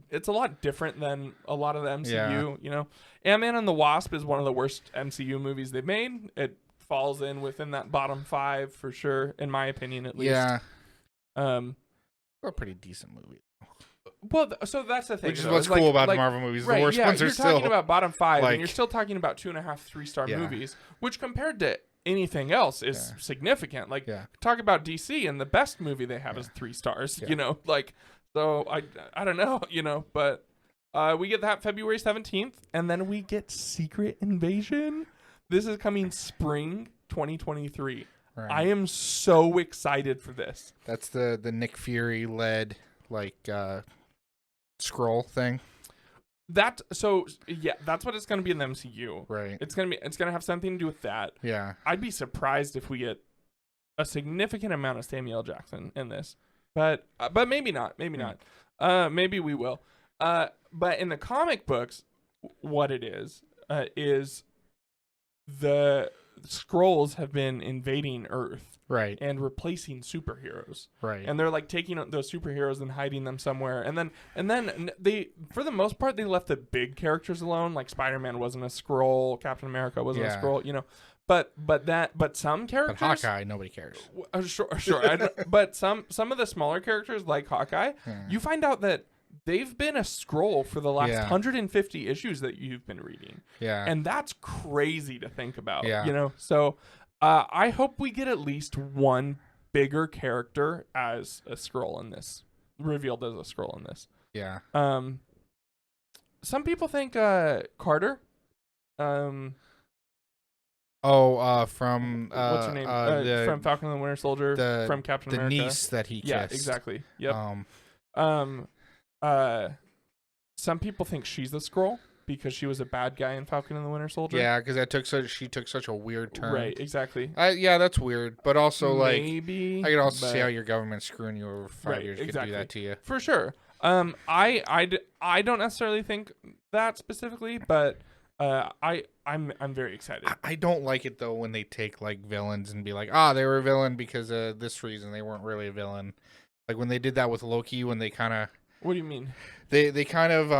It's a lot different than a lot of the MCU, Yeah. you know. Ant-Man and the Wasp is one of the worst MCU movies they've made. It falls in within that bottom 5 for sure, in my opinion at least. Yeah. Um A pretty decent movie. well, so that's the thing. Which is though, what's is like- cool about like- the Marvel movies. Right, The worst yeah, ones are you're still talking about bottom 5, like- and you're still talking about 2.5, 3-star Yeah. movies, which compared to anything else is Yeah. significant. Like, Yeah. talk about DC, and the best movie they have is 3 stars. Yeah. You know, like, so I don't know, you know, but we get that February 17th, and then we get Secret Invasion. This is coming spring 2023. Right. I am so excited for this. That's the Nick Fury led like scroll thing. That's what it's going to be in the MCU. Right. It's going to have something to do with that. Yeah. I'd be surprised if we get a significant amount of Samuel L. Jackson in this, but maybe not. Maybe not. Maybe we will. But in the comic books, what it is the Skrulls have been invading Earth Right. and replacing superheroes, Right. and they're like taking those superheroes and hiding them somewhere, and then they, for the most part, they left the big characters alone. Like Spider-Man wasn't a Skrull, Captain America wasn't a Yeah. Skrull, you know. But some But characters, Hawkeye, nobody cares. sure. But some of the smaller characters like Hawkeye, Yeah. you find out that they've been a Skrull for the last Yeah. 150 issues that you've been reading, Yeah. and that's crazy to think about. Yeah. You know, so I hope we get at least one bigger character as a Skrull in this, revealed as a Skrull in this. Yeah. Some people think Carter. From What's her name? From Falcon and the Winter Soldier. From Captain the America. niece that he kissed. Yeah, exactly. Yep. Some people think she's the Skrull because she was a bad guy in Falcon and the Winter Soldier. Yeah, because she took such a weird turn. Right. Exactly. Yeah, that's weird. But also, like, Maybe. I can also see but- how your government's screwing you over for 5 Right, years. exactly. Could do that to you. For sure. I don't necessarily think that specifically, but I'm very excited. I don't like it though when they take like villains and be like, they were a villain because of this reason. They weren't really a villain. Like when they did that with Loki, when they kind of What do you mean? they kind of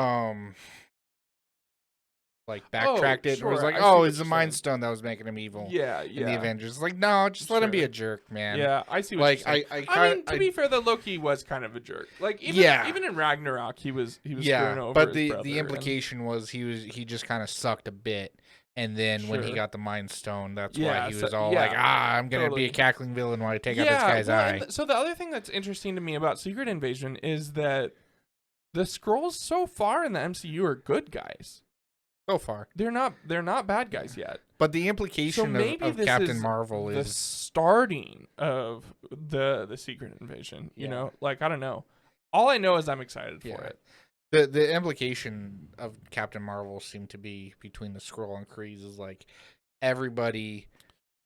like backtracked it and was sure, like, I see what it's the you're Mind saying. Stone that was making him evil. Yeah, In the yeah. Avengers, like, no, just let him be Sure. a jerk, man. Yeah, I see what Like you're saying. I mean, to be fair, the Loki was kind of a jerk. Like even in Ragnarok, he was screwing over but his the brother and- implication was he just kind of sucked a bit, and then when he Sure. got the Mind Stone, that's Yeah, why he so- was all yeah, like, I'm gonna be totally. a cackling villain while I take out this guy's well, eye. and so the other thing that's interesting to me about Secret Invasion is that the Skrulls so far in the MCU are good guys. So far, They're not bad guys yet. but the implication maybe of this Captain is Marvel The is starting of the Secret Invasion. You Yeah. know, like I don't know. All I know is I'm excited for Yeah. it. the implication of Captain Marvel seemed to be between the Skrull and Krees is like everybody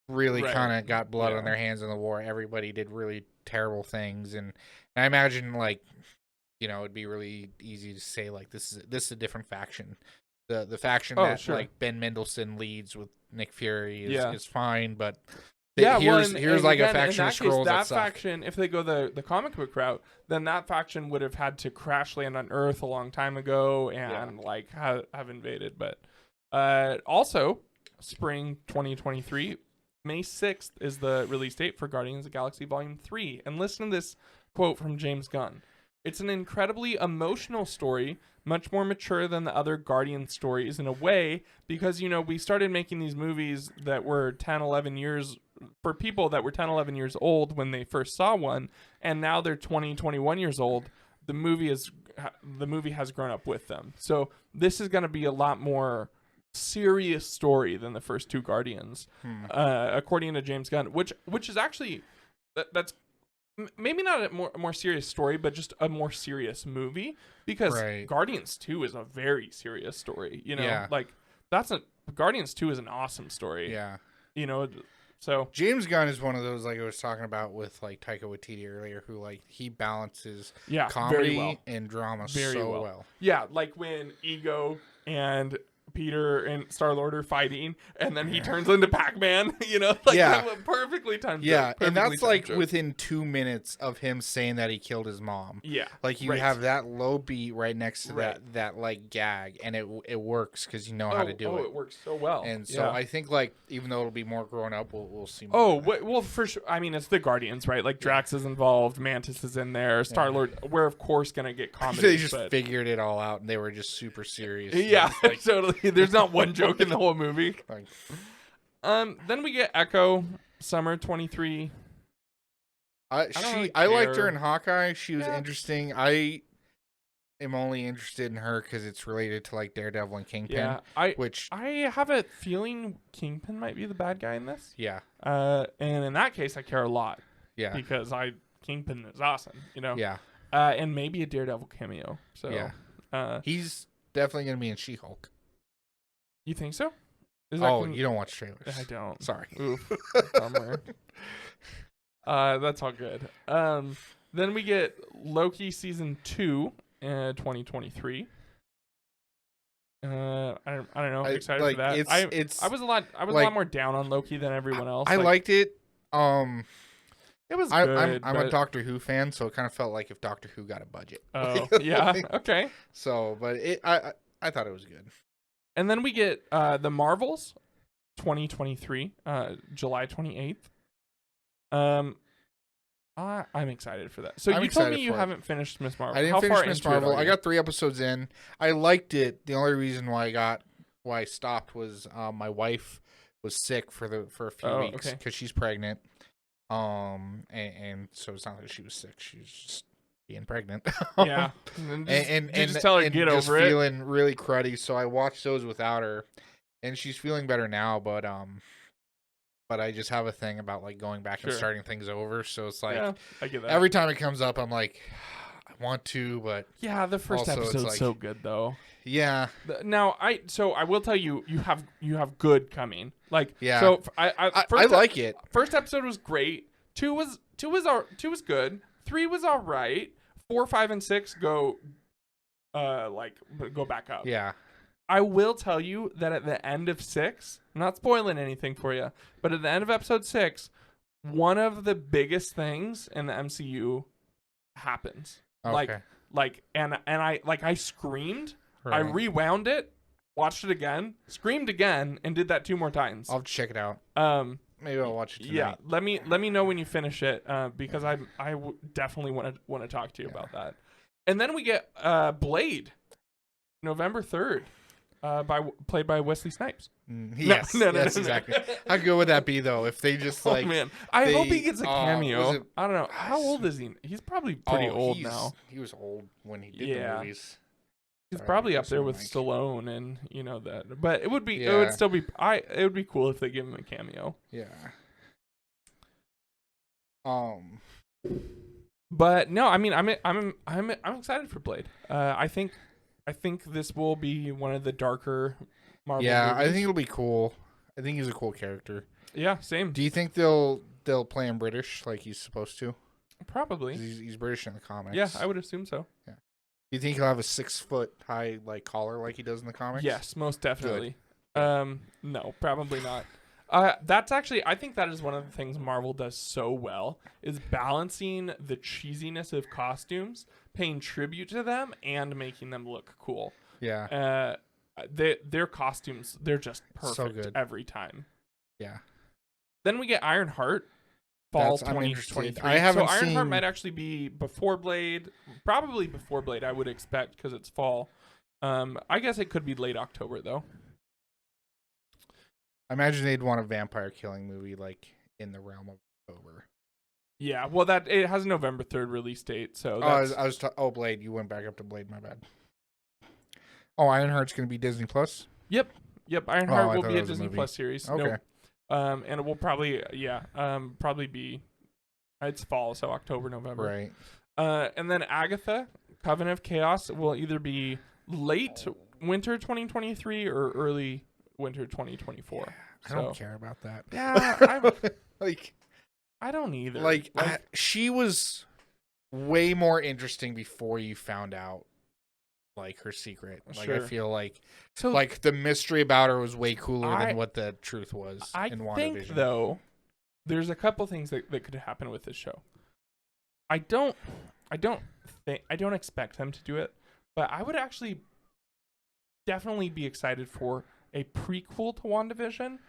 really Right. kind of got blood on Yeah. their hands in the war. Everybody did really terrible things, and I imagine like it'd be really easy to say like this is a different faction. The faction that sure. like Ben Mendelsohn leads with Nick Fury Yeah. is fine, but Here's like a faction of in that case, Skrulls that that suck. faction, if they go the comic book route, then that faction would have had to crash land on Earth a long time ago and like have invaded. But also, spring 2023, May 6th is the release date for Guardians of the Galaxy Volume 3. And listen to this quote from James Gunn. It's an incredibly emotional story, much more mature than the other Guardian stories in a way, because, we started making these movies that were 10, 11 years, for people that were 10, 11 years old when they first saw one, and now they're 20, 21 years old. The movie has grown up with them. So this is going to be a lot more serious story than the first two Guardians, according to James Gunn, which is actually that's maybe not a more serious story, but just a more serious movie, because Guardians 2 is a very serious story. Like Guardians 2 is an awesome story. Yeah. So James Gunn is one of those, like I was talking about with like Taika Waititi earlier, who like he balances comedy and drama very well. Yeah, like when Ego and Peter and Star-Lord are fighting, and then he turns into Pac-Man, perfectly timed. Yeah, and that's like within 2 minutes of him saying that he killed his mom. Yeah, like you have that low beat right next to that like gag, and it works because you know how to do it. Oh, it works so well. And so I think like even though it'll be more grown up, we'll see more. Oh, well, for sure. I mean, it's the Guardians, right? Like Drax is involved, Mantis is in there, Star-Lord. We're of course gonna get comedy. They just figured it all out, and they were just super serious. Yeah, like, totally. There's not one joke in the whole movie. Then we get Echo, Summer 23. I liked her in Hawkeye. She was interesting. I am only interested in her because it's related to like Daredevil and Kingpin. Yeah, I have a feeling Kingpin might be the bad guy in this. Yeah. And in that case, I care a lot. Yeah. Because Kingpin is awesome. Yeah. And maybe a Daredevil cameo. So yeah. He's definitely gonna be in She-Hulk. You think so? You don't watch trailers. I don't. Sorry. Oof. Bummer. That's all good. Then we get Loki season 2, 2023. I don't know. I'm excited for that. I was a lot more down on Loki than everyone else. I liked it. It was good. I'm a Doctor Who fan, so it kind of felt like if Doctor Who got a budget. Oh, yeah. Okay. So, but I thought it was good. And then we get the Marvels 2023, July 28th. I'm excited for that. So you told me you haven't finished Miss Marvel. I didn't finish Miss Marvel. I got 3 episodes in. I liked it. The only reason why I stopped was my wife was sick for a few weeks because she's pregnant. And so it's not that she was sick. She was just being pregnant. Yeah. and just tell her to get over it. Feeling really cruddy. So I watched those without her, and she's feeling better now. But I just have a thing about like going back and starting things over. So it's like I get that. Every time it comes up, I'm like, I want to, but yeah, the first episode's like, so good though. Yeah. Now I will tell you have good coming. Like So I like it. First episode was great. 2 was good. 3 was all right. 4, 5, and 6 go back up. Yeah. I will tell you that at the end of 6, I'm not spoiling anything for you, but at the end of episode 6, one of the biggest things in the MCU happens. Okay. I screamed. Right. I rewound it, watched it again, screamed again, and did that 2 more times. I'll check it out. Maybe I'll watch it tonight. Yeah, let me know when you finish it, because I definitely want to talk to you about that. And then we get Blade, November 3rd, played by Wesley Snipes. Yes, exactly. How good would that be though if they just like? Oh man, I hope he gets a cameo. I don't know. How old is he? He's probably pretty old now. He was old when he did the movies. He's probably up there with Stallone and that. But it would be it would be cool if they give him a cameo. Yeah. But no, I mean I'm excited for Blade. I think this will be one of the darker Marvel movies. I think it'll be cool. I think he's a cool character. Yeah, same. Do you think they'll play him British like he's supposed to? Probably. He's British in the comics. Yeah, I would assume so. Yeah. Do you think he'll have a 6-foot high like collar like he does in the comics? Yes, most definitely. No, probably not. That's actually, I think that is one of the things Marvel does so well, is balancing the cheesiness of costumes, paying tribute to them, and making them look cool. Yeah. Their costumes, they're just perfect so good every time. Yeah. Then we get Ironheart, fall I'm interested. 2023. I haven't so Ironheart seen- might actually be before Blade, probably before Blade. I would expect because it's fall. I guess it could be late October though. I imagine they'd want a vampire killing movie like in the realm of October. Yeah, well, that it has a November 3rd release date, so Oh, that's, Blade. You went back up to Blade. My bad. Oh, Ironheart's gonna be Disney Plus. Yep, Ironheart I will thought be that a was a Disney movie. Plus series. Okay. Nope. And it will probably probably be it's fall, so October, November. Right. And then Agatha, Covenant of Chaos will either be late winter 2023 or early winter 2024. I don't care about that. Yeah, like I don't either. she was way more interesting before you found out like her secret. Like I Sure. feel like so like the mystery about her was way cooler than what the truth was I in think WandaVision. though, there's a couple things that could happen with this show. I don't expect them to do it, but I would actually definitely be excited for a prequel to WandaVision.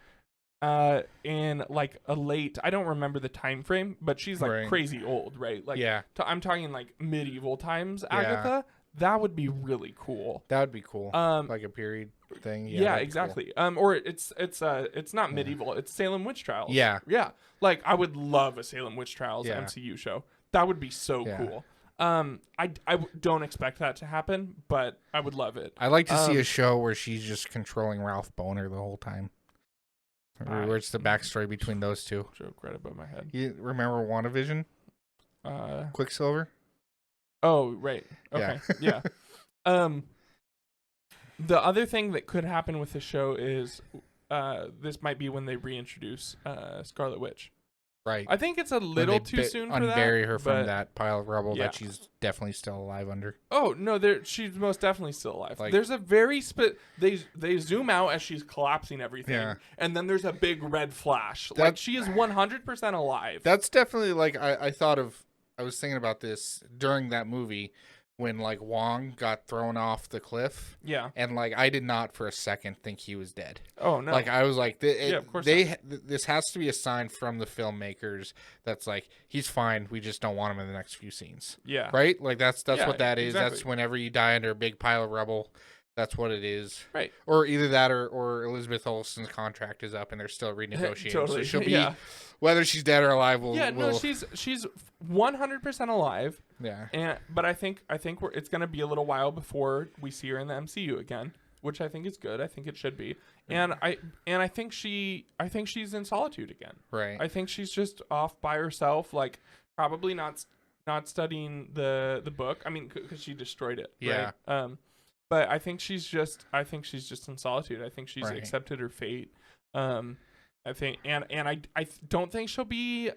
In like a late, I don't remember the time frame, but she's like Right. crazy old, right? Like, Yeah, I'm talking like medieval times. Agatha, that would be really cool. that would be cool. Like a period thing. Yeah, that'd be exactly. Or it's not Yeah. medieval. It's Salem Witch Trials. Yeah. yeah. Like I would love a Salem Witch Trials Yeah. MCU show. That would be so Yeah. cool. Don't expect that to happen, but I would love it. I'd like to see a show where she's just controlling Ralph Boner the whole time. Where it's the backstory between those two. Joke right above my head. You remember WandaVision? Quicksilver? Oh, right. Okay. Yeah. The other thing that could happen with the show is this might be when they reintroduce Scarlet Witch. Right. I think it's a little too soon for that. Unbury her from but- that pile of rubble yeah. that she's definitely still alive under. Oh no, she's most definitely still alive. Like- There's a very they zoom out as she's collapsing everything, Yeah. and then there's a big red flash. Like she is 100% alive. That's definitely like I was thinking about this during that movie when like Wong got thrown off the cliff, yeah. and like I did not for a second think he was dead. Oh no. Like I was like, of course this has to be a sign from the filmmakers that's like he's fine. We just don't want him in the next few scenes, yeah. right? Like that's Yeah, what that is. exactly. That's whenever you die under a big pile of rubble. That's what it is. Right. Or either that or Elizabeth Olsen's contract is up and they're still renegotiating. Totally. So she'll be Yeah. whether she's dead or alive. She's 100% alive. Yeah. But I think it's gonna be a little while before we see her in the MCU again, which I think is good. I think it should be, and I think she's in solitude again. Right. I think she's just off by herself, like probably not studying the book. I mean, because she destroyed it. Yeah. Right? But I think she's just in solitude. I think she's Right. accepted her fate. I think, and I don't think she'll be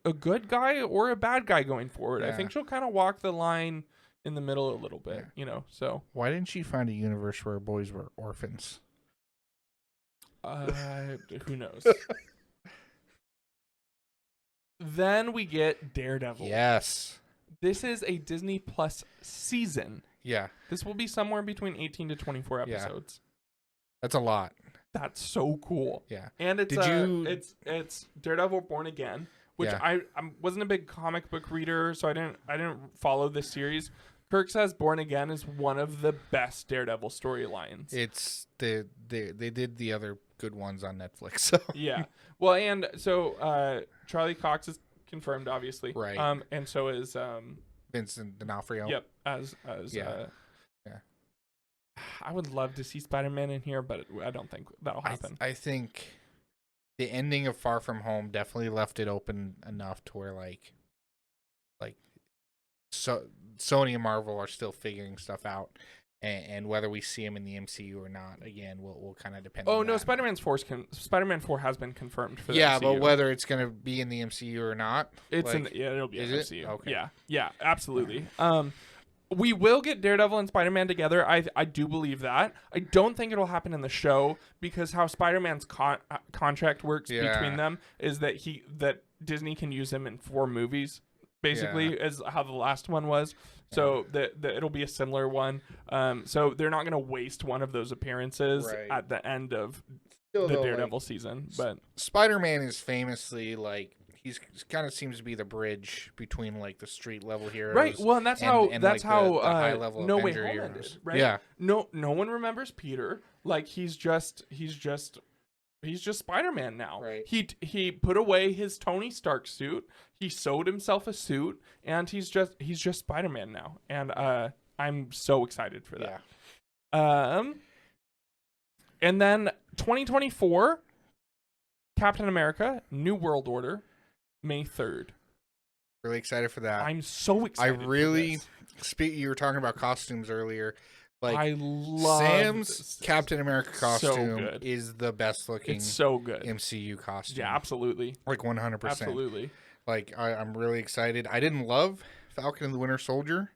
a good guy or a bad guy going forward. I Yeah. think she'll kind of walk the line in the middle a little bit, so. Why didn't she find a universe where boys were orphans? Who knows? Then we get Daredevil. Yes. This is a Disney Plus season. Yeah. This will be somewhere between 18 to 24 Yeah. episodes. That's a lot. That's so cool. Yeah. And it's it's Daredevil Born Again, which Yeah. I wasn't a big comic book reader, so I didn't follow this series. Kirk says Born Again is one of the best Daredevil storylines. It's they did the other good ones on Netflix. So Yeah. Well, and so Charlie Cox is confirmed, obviously. Right. And so is Vincent D'Onofrio. Yep. As Yeah. I would love to see Spider-Man in here, but I don't think that'll happen. I think the ending of Far From Home definitely left it open enough to where like so Sony and Marvel are still figuring stuff out, and whether we see him in the MCU or not, again, will kind of depend. Oh on no, that. Spider-Man 4 has been confirmed for the Yeah, MCU. but whether it's gonna be in the MCU or not, it'll be in is the it? MCU. Okay. Yeah, absolutely. We will get Daredevil and Spider-Man together. I do believe that. I don't think it'll happen in the show because how Spider-Man's contract works between them is that Disney can use him in 4 movies, basically, as how the last one was. So it'll be a similar one. So they're not going to waste one of those appearances Right. at the end of Still, the though, Daredevil season, but Spider-Man is famously like he's kind of seems to be the bridge between like the street level heroes, right. Well, and that's and that's like, how the high level No Way Avenger Home heroes. ended, right? Yeah, No one remembers Peter. Like he's just Spider-Man now. Right. He put away his Tony Stark suit. He sewed himself a suit, and he's just Spider-Man now. And I'm so excited for that. yeah. And then 2024, Captain America: New World Order, May 3rd. Really excited for that. I'm so excited. You were talking about costumes earlier. Like I love Sam's Captain America costume good. is the best looking. It's so good. MCU costume. Yeah, absolutely. Like 100%. Absolutely. Like I'm really excited. I didn't love Falcon and the Winter Soldier,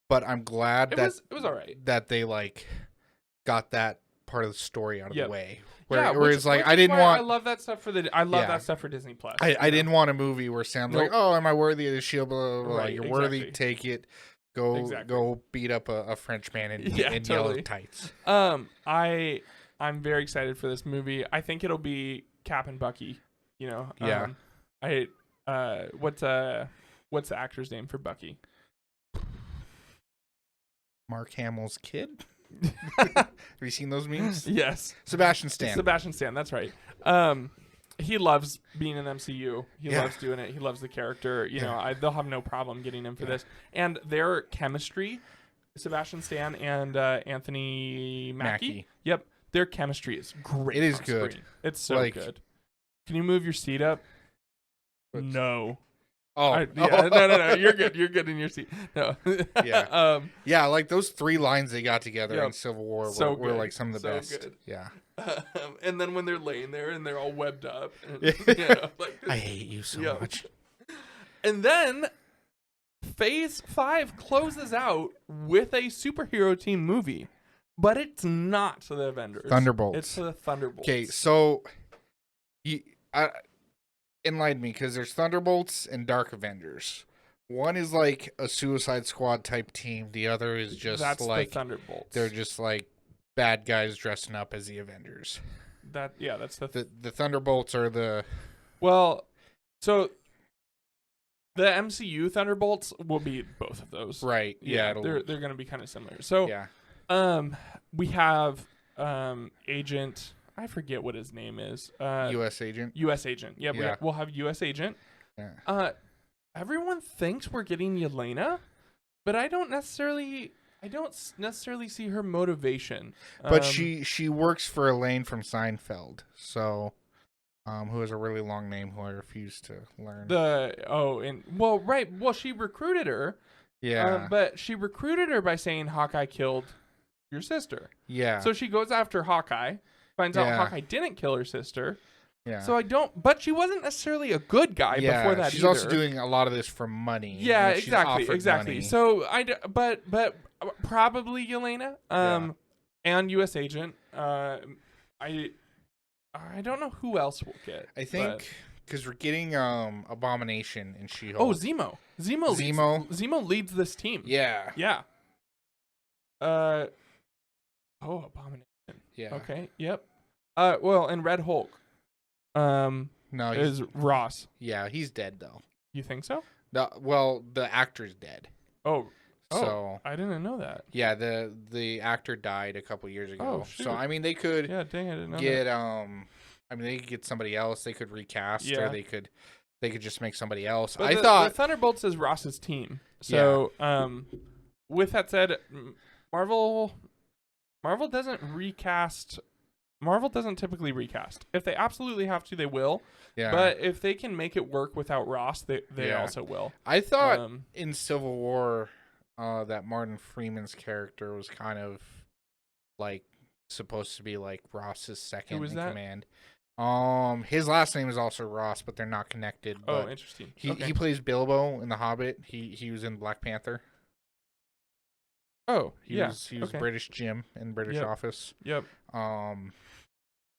but I'm glad It was all right. that they like got that part of the story out of the way. Yeah, where it's like which I didn't want. I love that stuff for that stuff for Disney Plus. I didn't want a movie where Sam's like, "Oh, am I worthy of the shield?" Blah, blah, blah. Right, You're exactly. worthy. Take it. Go beat up a French man in yellow tights. I'm very excited for this movie. I think it'll be Cap and Bucky. You know. Yeah. What's the actor's name for Bucky? Mark Hamill's kid. Have you seen those memes? Yes. Sebastian Stan. That's right. He loves being in MCU. He loves doing it. He loves the character. You know, they'll have no problem getting him for this. And their chemistry, Sebastian Stan and Anthony Mackie. Yep, their chemistry is great. It is good. Screen. It's so good. Can you move your seat up? Oops. No. Oh, no. You're good. You're good in your seat. No. Yeah. Yeah, like those 3 lines they got together in Civil War were like some of the best. Good. Yeah. And then when they're laying there and they're all webbed up. And, I hate you so much. And then Phase 5 closes out with a superhero team movie, but it's not to the Avengers. Thunderbolts. It's to the Thunderbolts. Okay, so enlighten me, because there's Thunderbolts and Dark Avengers. One is like a Suicide Squad type team. The other is just That's like the Thunderbolts. They're just like bad guys dressing up as the Avengers. That's the Thunderbolts are the so the MCU Thunderbolts will be both of those. Right. Yeah, they're going to be kind of similar. So we have Agent, I forget what his name is. US Agent. Yeah, we'll have US Agent. Yeah. Everyone thinks we're getting Yelena, but I don't necessarily see her motivation. But she works for Elaine from Seinfeld, so who has a really long name who I refuse to learn. She recruited her. Yeah. But she recruited her by saying Hawkeye killed your sister. Yeah. So she goes after Hawkeye, finds out Hawkeye didn't kill her sister. Yeah. So but she wasn't necessarily a good guy before that. She's also doing a lot of this for money. Yeah, exactly. Money. So but probably Yelena, and US Agent. I don't know who else we'll get. I think because we're getting Abomination and She-Hulk. Oh, Zemo. Zemo leads this team. Yeah. Yeah. Abomination. Yeah. Okay. Yep. And Red Hulk. No, is Ross. Yeah, he's dead though. You think so? No, well, the actor's dead. So I didn't know that. Yeah, the actor died a couple years ago. Oh, shoot. So I mean, they could dang, I didn't know get that. I mean, they could get somebody else. They could recast, Yeah. or they could just make somebody else. But the Thunderbolts is Ross's team. So with that said, Marvel doesn't recast. Marvel doesn't typically recast. If they absolutely have to, they will. Yeah. But if they can make it work without Ross, they also will. I thought in Civil War that Martin Freeman's character was kind of like supposed to be like Ross's second in command. His last name is also Ross, but they're not connected. Oh, interesting. He plays Bilbo in The Hobbit. He was in Black Panther. Oh, he was British Jim in British Office. Yep.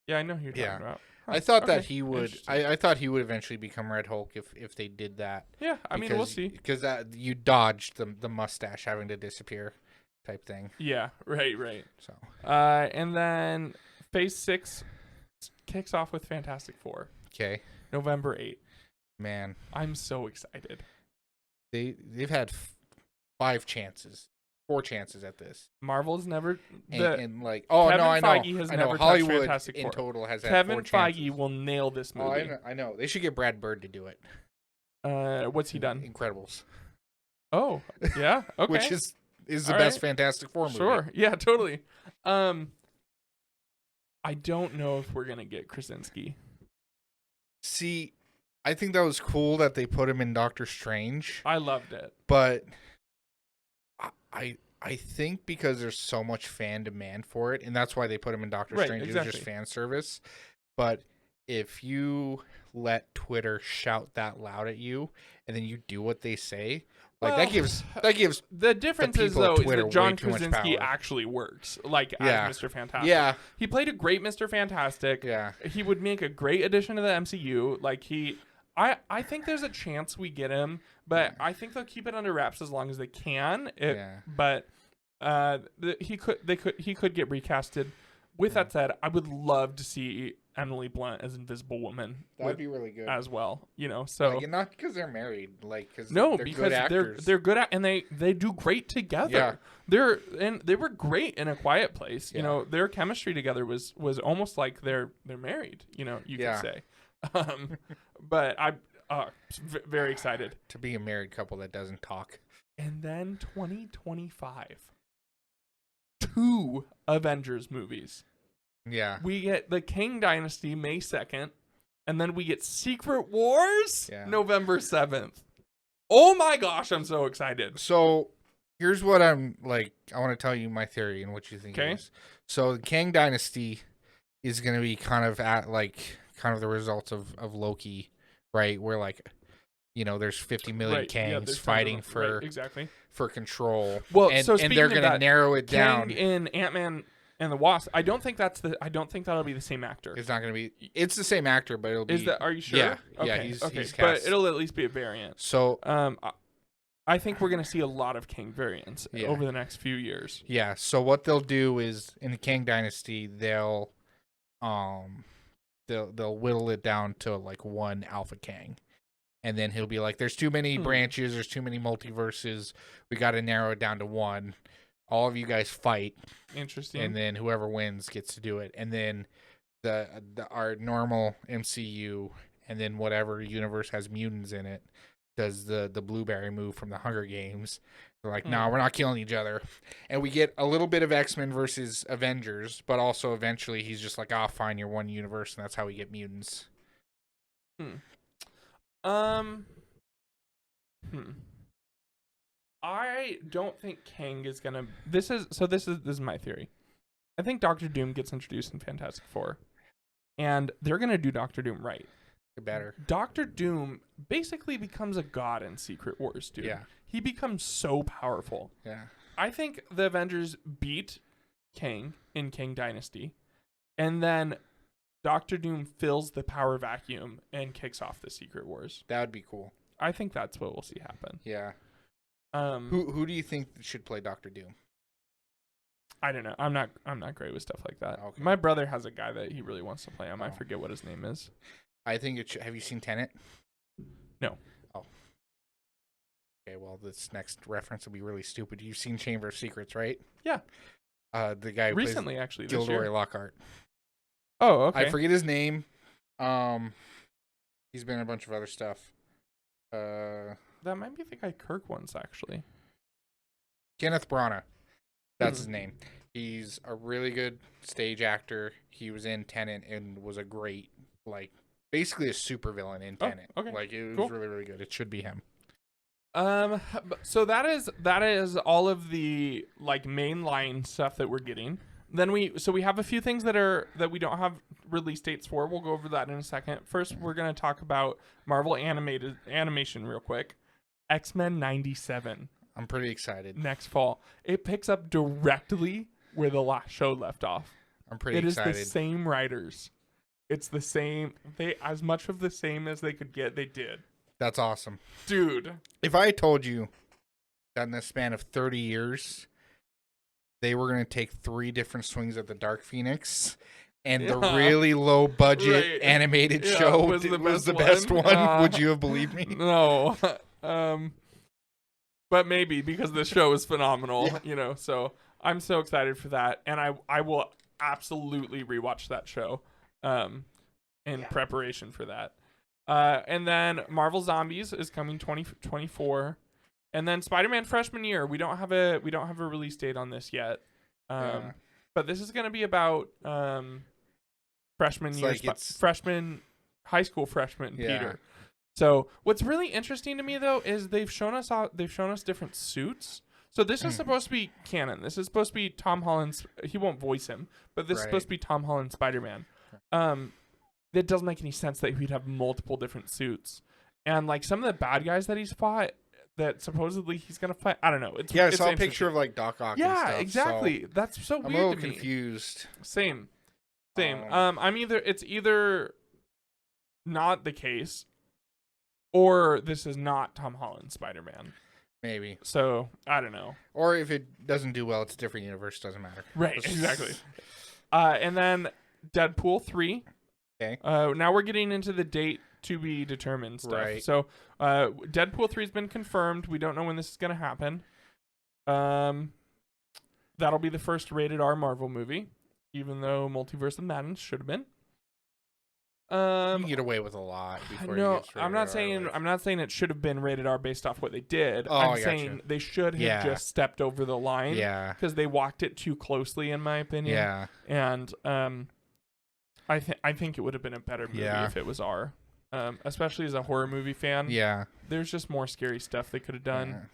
Yeah, I know who you're talking about. Huh. I thought that he would. I thought he would eventually become Red Hulk if they did that. Yeah, I mean, we'll see. Because that you dodged the mustache having to disappear, type thing. Yeah, right. So. And then Phase 6 kicks off with Fantastic Four. Okay. November 8th. Man. I'm so excited. They've had 4 chances at this. Marvel's never... And like, oh, Kevin no, I know. Feige has I know. never touched Hollywood Fantastic in Four. total has had Kevin 4 chances. Feige will nail this movie. Oh, I know. They should get Brad Bird to do it. What's he done? Incredibles. Oh, yeah? Okay. Which is the All best right. Fantastic Four movie. Sure. Yeah, totally. I don't know if we're going to get Krasinski. See, I think that was cool that they put him in Doctor Strange. I loved it. But I think because there's so much fan demand for it, and that's why they put him in Doctor Strange. Exactly. It was just fan service. But if you let Twitter shout that loud at you, and then you do what they say, like that gives the difference is people at though is Twitter that John way too much Krasinski power. actually works like Yeah. as Mr. Fantastic. Yeah. He played a great Mr. Fantastic. Yeah. He would make a great addition to the MCU. Like I think there's a chance we get him, but I think they'll keep it under wraps as long as they can. But he could get recasted. With that said, I would love to see Emily Blunt as Invisible Woman. That would be really good as well. You know, so like, not because they're married, like because no, they're because good actors. they're good at and they do great together. Yeah. They were great in A Quiet Place. Yeah. You know, their chemistry together was almost like they're married. You know, you could say. But I'm very excited to be a married couple that doesn't talk. And then 2025, 2 Avengers movies. Yeah. We get the Kang Dynasty May 2nd, and then we get Secret Wars November 7th. Oh my gosh, I'm so excited. So here's what I'm like. I want to tell you my theory and what you think it is. So the Kang Dynasty is going to be kind of the results of Loki, right? Where like, you know, there's 50 million Kangs fighting for control. Well, and speaking they're of going to narrow it down. Kang in Ant-Man and the Wasp. I don't think that'll be the same actor. It's not going to be. It's the same actor, but it'll be. Are you sure? Yeah. Okay. Yeah. He's cast. But it'll at least be a variant. So I think we're going to see a lot of Kang variants over the next few years. Yeah. So what they'll do is in the Kang Dynasty, they'll whittle it down to like one Alpha Kang. And then he'll be like, there's too many branches, there's too many multiverses. We got to narrow it down to one. All of you guys fight. Interesting. And then whoever wins gets to do it. And then our normal MCU and then whatever universe has mutants in it does the blueberry move from the Hunger Games. They're like, no, we're not killing each other. And we get a little bit of X-Men versus Avengers, but also eventually he's just like, fine, you're one universe, and that's how we get mutants. I don't think Kang is gonna. This is my theory. I think Doctor Doom gets introduced in Fantastic Four, and they're gonna do Doctor Doom right. Better. Doctor Doom basically becomes a god in Secret Wars, dude. Yeah. He becomes so powerful. Yeah. I think the Avengers beat Kang in Kang Dynasty, and then Doctor Doom fills the power vacuum and kicks off the Secret Wars. That would be cool. I think that's what we'll see happen. Yeah. Who do you think should play Doctor Doom? I don't know. I'm not great with stuff like that. Okay. My brother has a guy that he really wants to play him. I forget what his name is. I think it should. Have you seen Tenet? No. Oh. Okay, well, this next reference will be really stupid. You've seen Chamber of Secrets, right? Yeah. The guy who recently, plays actually, Gilderoy Lockhart. Oh, okay. I forget his name. He's been in a bunch of other stuff. That might be the guy Kirk wants, actually. Kenneth Branagh. That's his name. He's a really good stage actor. He was in Tenet and was a great, like, basically a supervillain in Tenet. Okay. Like, it was really, really good. It should be him. So that is all of the like mainline stuff that we're getting. Then we have a few things that we don't have release dates for. We'll go over that in a second. First, we're gonna talk about Marvel animation real quick. X-Men 97. I'm pretty excited. Next fall, it picks up directly where the last show left off. I'm pretty excited. It is the same writers. It's the same. They as much of the same as they could get. They did. That's awesome. Dude. If I had told you that in the span of 30 years, they were going to take 3 different swings at the Dark Phoenix and the really low budget animated show was the best one. Would you have believed me? No. But maybe because the show is phenomenal, so I'm so excited for that. And I will absolutely rewatch that show in preparation for that. And then Marvel Zombies is coming 2024. And then Spider-Man Freshman Year. We don't have a release date on this yet. But this is going to be about freshman year, high school freshman Peter. So what's really interesting to me though is they've shown us different suits. So this is supposed to be canon. This is supposed to be Tom Holland's. He won't voice him, but this is supposed to be Tom Holland's Spider-Man. It doesn't make any sense that he'd have multiple different suits, and like some of the bad guys that he's fought. That supposedly he's gonna fight. I don't know. I saw a picture of like Doc Ock. Yeah, and stuff, exactly. So that's so weird. I'm a little to me. confused. Same. It's either not the case, or this is not Tom Holland's Spider-Man. Maybe. So I don't know. Or if it doesn't do well, it's a different universe. Doesn't matter. Right. Exactly. And then Deadpool 3. Okay. Now we're getting into the date to be determined stuff. Right. So Deadpool 3 has been confirmed. We don't know when this is going to happen. That'll be the first rated R Marvel movie, even though Multiverse of Madness should have been. You can get away with a lot before you get I'm not saying it should have been rated R based off what they did. Oh, I'm saying they should have just stepped over the line. Yeah. Because they walked it too closely, in my opinion. Yeah. And I think it would have been a better movie if it was R. Especially as a horror movie fan. Yeah. There's just more scary stuff they could have done,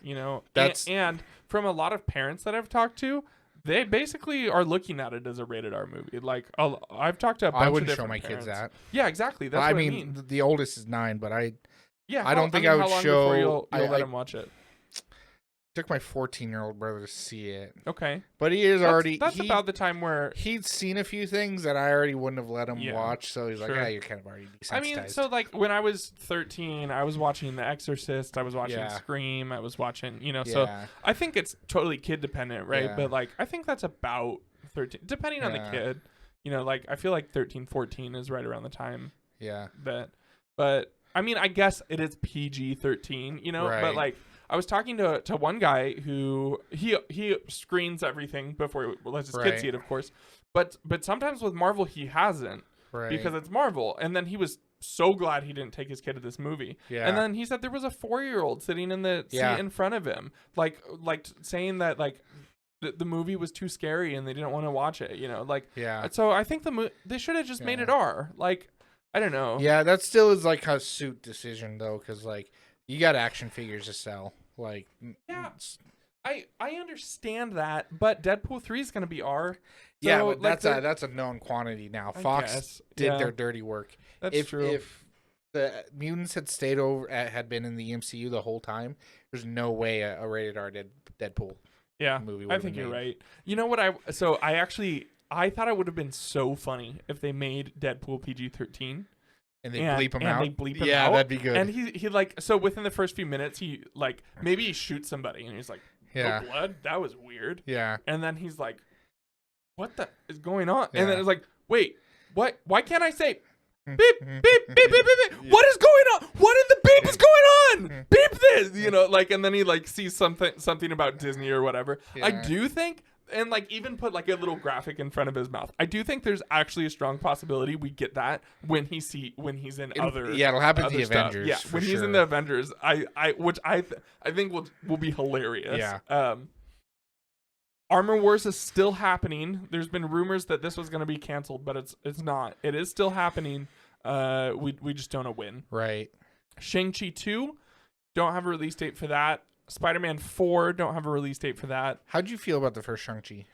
That's and from a lot of parents that I've talked to, they basically are looking at it as a rated R movie. Like I've talked to a bunch I wouldn't of show my parents. kids that. Yeah, exactly. That's what I mean. The oldest is 9, but I don't think how I would long show. before you'll let him watch it. Took my 14-year-old brother to see it. Okay. But he is that's about the time where he'd seen a few things that I already wouldn't have let him watch, so he's like, you're kind of already desensitized. I mean, so like when I was 13, I was watching The Exorcist, I was watching Scream, I was watching, so I think it's totally kid dependent, right? Yeah. But like I think that's about 13 depending on the kid. Like I feel like 13, 14 is right around the time. Yeah. But I mean, I guess it is PG-13, right. but like I was talking to one guy who he screens everything before he lets his kid see it, of course. But sometimes with Marvel he hasn't because it's Marvel. And then he was so glad he didn't take his kid to this movie. Yeah. And then he said there was a 4-year-old sitting in the seat in front of him, like saying that like the movie was too scary and they didn't want to watch it. So I think they should have just made it R. Like I don't know. Yeah, that still is like a suit decision though, because like. You got action figures to sell, like I understand that, but Deadpool 3 is going to be R. So, but that's a known quantity now. Fox did their dirty work. That's true. If the mutants had had been in the MCU the whole time, there's no way a rated R Deadpool movie would have been made. I think you're right. You know what? I thought it would have been so funny if they made Deadpool PG-13. And they bleep him out. Yeah, that'd be good. And he like so within the first few minutes he like maybe he shoots somebody and he's like, no blood, that was weird. Yeah. And then he's like, what the is going on? Yeah. And then it's like, wait, what? Why can't I say beep beep beep beep beep beep? Yeah. What is going on? What in the beep is going on? Beep this, like, and then he like sees something about Disney or whatever. Yeah. I do think. And like even put like a little graphic in front of his mouth. I do think there's actually a strong possibility we get that when he's in other. Yeah, it'll happen to the stuff. Avengers. Yeah, when he's in the Avengers, I think will be hilarious. Yeah. Armor Wars is still happening. There's been rumors that this was going to be canceled, but it's not. It is still happening. We just don't know when. Right. Shang-Chi 2, don't have a release date for that. Spider-Man 4, don't have a release date for that. How'd you feel about the first Shang-Chi?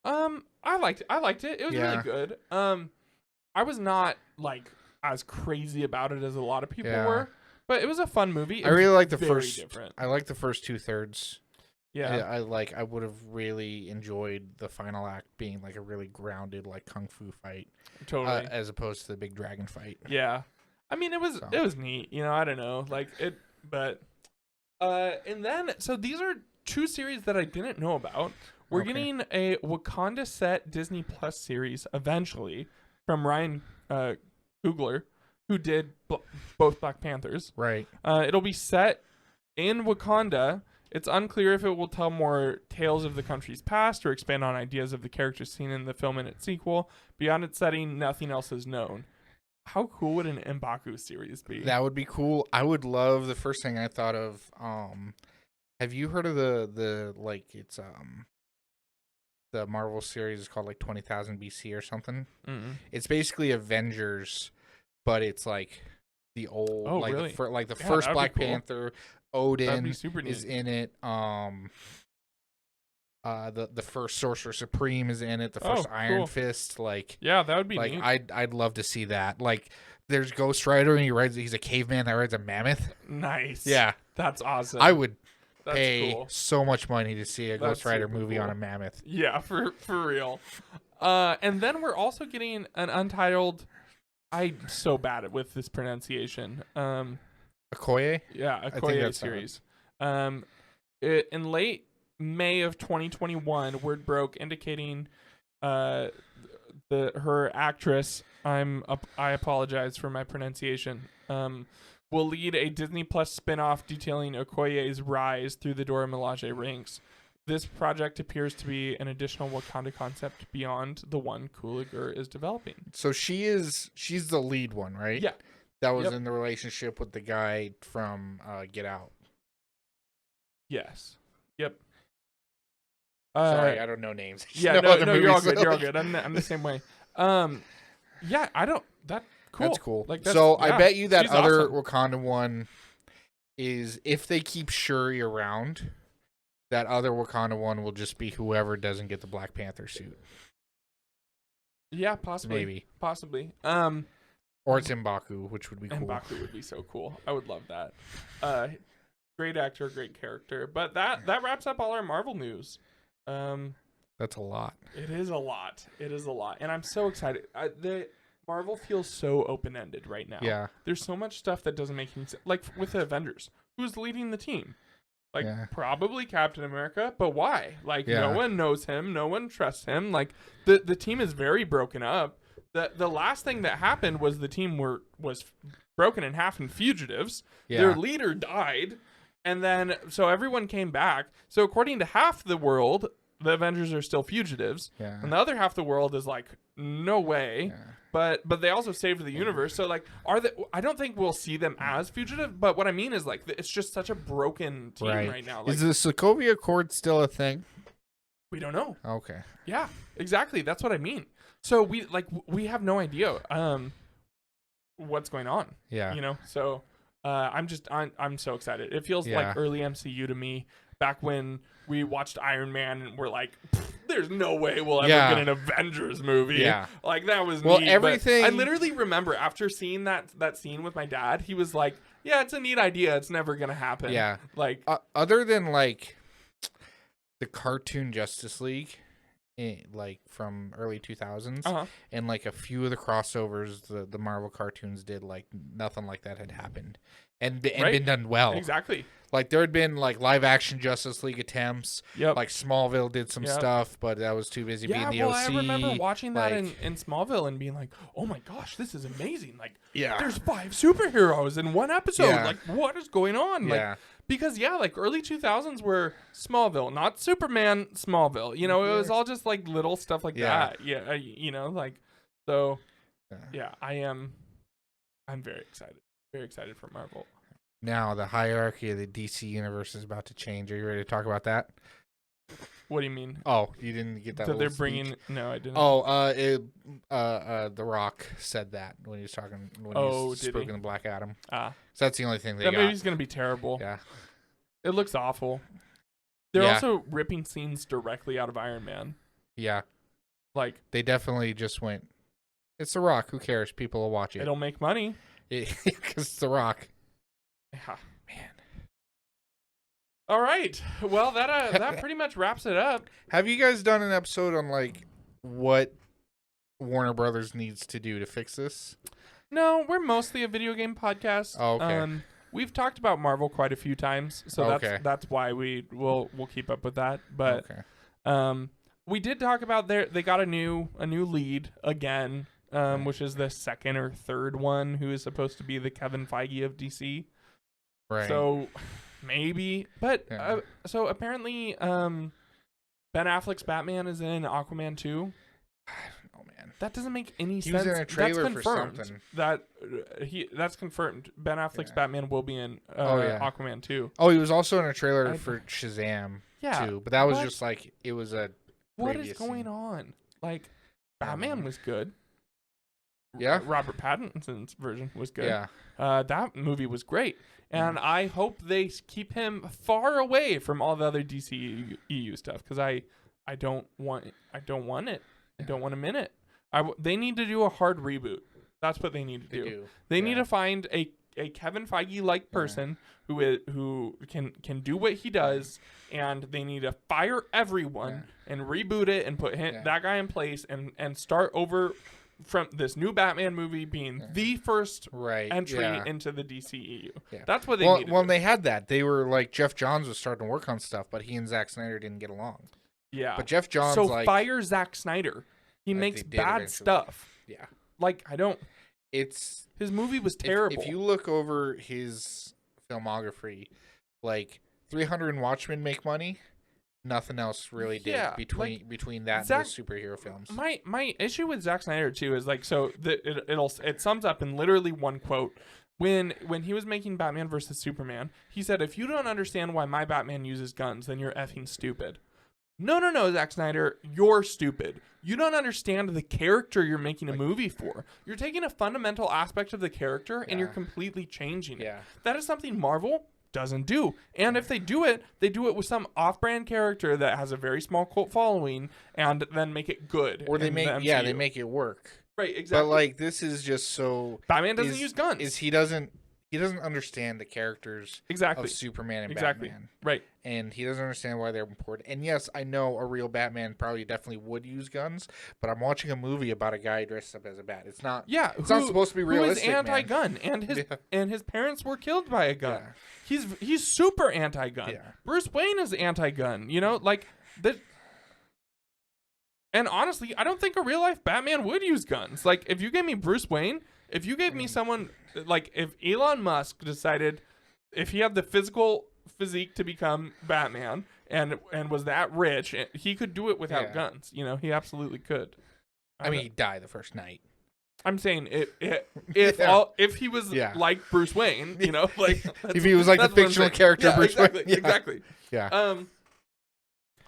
I liked it. It was really good. I was not like as crazy about it as a lot of people were, but it was a fun movie. I really like the first. Different. I like the first 2/3. Yeah, I would have really enjoyed the final act being like a really grounded like kung fu fight, totally, as opposed to the big dragon fight. Yeah, I mean it was neat. I don't know, like it, but. And then, so these are 2 series that I didn't know about. We're getting a Wakanda set Disney Plus series eventually from Ryan Coogler, who did both Black Panthers. Right. It'll be set in Wakanda. It's unclear if it will tell more tales of the country's past or expand on ideas of the characters seen in the film and its sequel. Beyond its setting, nothing else is known. How cool would an M'Baku series be? That would be cool. I would love, the first thing I thought of, have you heard of the it's the Marvel series is called like 20,000 BC or something? Mm-mm. It's basically Avengers, but it's like the old really? the first Black Panther. Odin is in it. The first Sorcerer Supreme is in it. The first Iron Fist. That would be like neat. I'd love to see that. Like, there's Ghost Rider, and he's a caveman that rides a mammoth. Nice. Yeah, that's awesome. I would That's pay cool. so much money to see a That's Ghost Rider super movie cool. on a mammoth. Yeah, for real. And then we're also getting an Untitled. I'm so bad with this pronunciation. Okoye? Yeah, Okoye series. In late May of 2021, word broke indicating her actress. I apologize for my pronunciation. Will lead a Disney Plus spin-off detailing Okoye's rise through the Dora Milaje ranks. This project appears to be an additional Wakanda concept beyond the one Coogler is developing. So she's the lead one, right? Yeah. That was in the relationship with the guy from Get Out. Yes. Yep. Sorry, I don't know names. Yeah, no, you're all good. You're all good. I'm the same way. Yeah, I don't. Cool. That's cool. Like, I bet you that other awesome. Wakanda one is, if they keep Shuri around, that other Wakanda one will just be whoever doesn't get the Black Panther suit. Yeah, possibly. Maybe. Possibly. Or it's M'Baku, which would be cool. M'Baku would be so cool. I would love that. Great actor, great character. But that wraps up all our Marvel news. That's a lot. It is a lot. And I'm so excited. The Marvel feels so open-ended right now. Yeah. There's so much stuff that doesn't make any sense. Like with the Avengers, who's leading the team? Like, probably Captain America, but why? Like, no one knows him. No one trusts him. Like, the team is very broken up. The last thing that happened was the team was broken in half in fugitives. Yeah. Their leader died, and then so everyone came back. So according to half the world, the Avengers are still fugitives, and the other half the world is like, no way. But they also saved the universe. So like, I don't think we'll see them as fugitive. But what I mean is like, it's just such a broken team right now. Like, is the Sokovia Accord still a thing? We don't know. Okay. Yeah, exactly. That's what I mean. So we have no idea what's going on. Yeah. You know. So I'm so excited. It feels like early MCU to me. Back when we watched Iron Man and we're like, there's no way we'll ever get an Avengers movie. Yeah. Like, that was well, neat. everything. But I literally remember after seeing that scene with my dad, he was like, yeah, it's a neat idea. It's never going to happen. Yeah. Like, other than like the cartoon Justice League, like from early 2000s, and like a few of the crossovers the Marvel cartoons did, like nothing like that had happened and been done well. Exactly. Like, there had been like live action Justice League attempts. Yep. Like Smallville did some stuff, but that was too busy being the OC. I remember watching that in Smallville and being like, oh my gosh, this is amazing. Like, there's 5 superheroes in one episode. Yeah. Like, what is going on? Like, because like early 2000s were Smallville, not Superman, Smallville. You know, it was all just like little stuff like that. Yeah, you know, like, so I'm very excited. Very excited for Marvel. Now the hierarchy of the DC universe is about to change. Are you ready to talk about that? What do you mean? Oh, you didn't get that. So they're bringing? No, I didn't. Oh, The Rock said that when he was talking. When he was speaking to Black Adam. So that's the only thing they got. That movie's gonna be terrible. Yeah, it looks awful. They're also ripping scenes directly out of Iron Man. Yeah, like they definitely just went. It's The Rock. Who cares? People will watch it. It'll make money because it's The Rock. Yeah, man. All right. Well, that pretty much wraps it up. Have you guys done an episode on like what Warner Brothers needs to do to fix this? No, we're mostly a video game podcast. Oh, okay. We've talked about Marvel quite a few times, so that's why we'll keep up with that. But We did talk about they got a new lead again, which is the second or third one, who is supposed to be the Kevin Feige of DC. Right. So maybe, but so apparently, Ben Affleck's Batman is in Aquaman 2. I don't know, man. That doesn't make any He sense. was in a trailer that's for confirmed. something. That's confirmed. Ben Affleck's Batman will be in Aquaman 2. Oh, he was also in a trailer for Shazam too, but that was just like it was a. What is going on? Like, Batman was good. Yeah. Robert Pattinson's version was good. Yeah. That movie was great. And I hope they keep him far away from all the other DCEU stuff, because I don't want it. I don't want him in it. They need to do a hard reboot. That's what they need to do. They need to find a Kevin Feige-like person who can do what he does, and they need to fire everyone and reboot it and put that guy in place and start over from this new Batman movie being the first entry into the DCEU. Yeah. That's what they need to do. Well, they had that. They were like, Jeff Johns was starting to work on stuff, but he and Zack Snyder didn't get along. Yeah. But Jeff Johns, fire Zack Snyder. He makes bad stuff. Yeah. His movie was terrible. If you look over his filmography, like 300 and Watchmen make money. Nothing else really did between that and the superhero films. My issue with Zack Snyder too is it sums up in literally one quote. When he was making Batman versus Superman, he said, "If you don't understand why my Batman uses guns, then you're effing stupid." No, Zack Snyder, you're stupid. You don't understand the character you're making a movie for. You're taking a fundamental aspect of the character and you're completely changing it. That is something Marvel doesn't do. And if they do it with some off-brand character that has a very small cult following, and then make it good. Or they make it work. Right, exactly. But this is just so Batman doesn't use guns. He doesn't understand the characters of Superman and Batman. Right. And he doesn't understand why they're important. And yes, I know a real Batman definitely would use guns, but I'm watching a movie about a guy dressed up as a bat. It's not not supposed to be realistic. Who is anti-gun, and his parents were killed by a gun. Yeah. He's super anti-gun. Yeah. Bruce Wayne is anti-gun. And honestly, I don't think a real life Batman would use guns. Like, if you gave me Bruce Wayne, if you gave me someone like, if Elon Musk decided, if he had the physique to become Batman and was that rich, he could do it without guns. He absolutely could. I mean, he'd die the first night. I'm saying if he was like Bruce Wayne, if he was like the fictional character Bruce Wayne. Exactly. Yeah.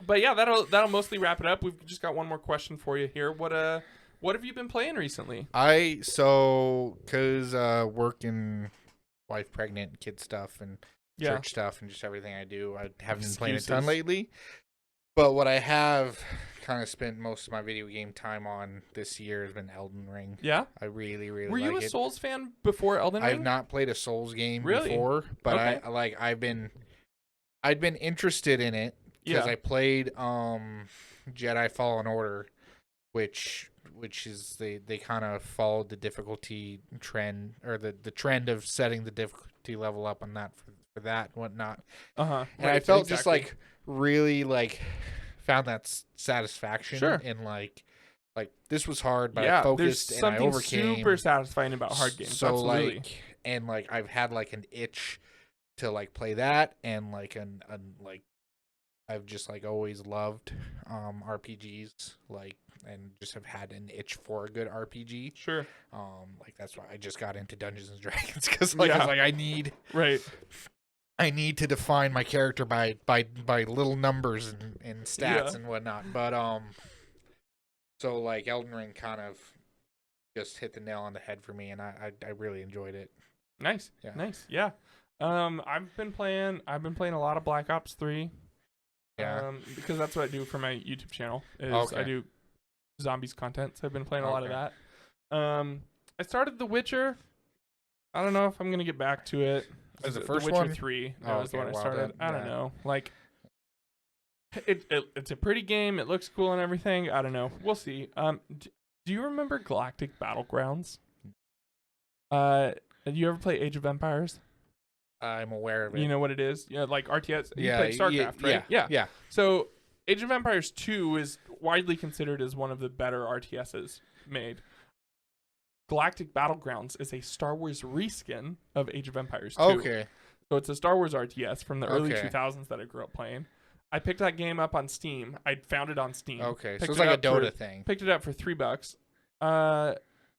But yeah, that'll mostly wrap it up. We've just got one more question for you here. What have you been playing recently? Because work and wife pregnant, kid stuff, and church stuff, and just everything I do, I haven't been playing a ton lately. But what I have kind of spent most of my video game time on this year has been Elden Ring. Yeah? I really, really like it. Were you a Souls fan before Elden Ring? I've not played a Souls game before, but I'd been interested in it because I played Jedi Fallen Order, which is they kind of followed the difficulty trend, or the trend of setting the difficulty level up on that for that and whatnot. And I felt just really found that satisfaction in like this was hard, but I focused and I overcame. There's something super satisfying about hard games. So absolutely. I've had an itch to play that, and I've just always loved RPGs, and just have had an itch for a good RPG. Sure. That's why I just got into Dungeons and Dragons, because I need to define my character by little numbers and stats and whatnot. But so Elden Ring kind of just hit the nail on the head for me, and I really enjoyed it. Nice. Yeah. Nice. Yeah. I've been playing a lot of Black Ops 3. Yeah. Because that's what I do for my YouTube channel. I do zombies content, so I've been playing a lot of that. I started The Witcher. I don't know if I'm gonna get back to it. Was the first Witcher one? 3. That was the one I started. I don't know. It's a pretty game. It looks cool and everything. I don't know. We'll see. Do you remember Galactic Battlegrounds? Did you ever play Age of Empires? I'm aware of it. You know what it is? Yeah, like RTS. You played StarCraft, right? Yeah. So Age of Empires 2 is widely considered as one of the better RTSs made. Galactic Battlegrounds is a Star Wars reskin of Age of Empires 2. Okay. So it's a Star Wars RTS from the early Okay. 2000s that I grew up playing. I picked that game up on Steam. I found it on Steam. Okay. So Picked it's it like a up for- Dota thing. Picked it up for $3.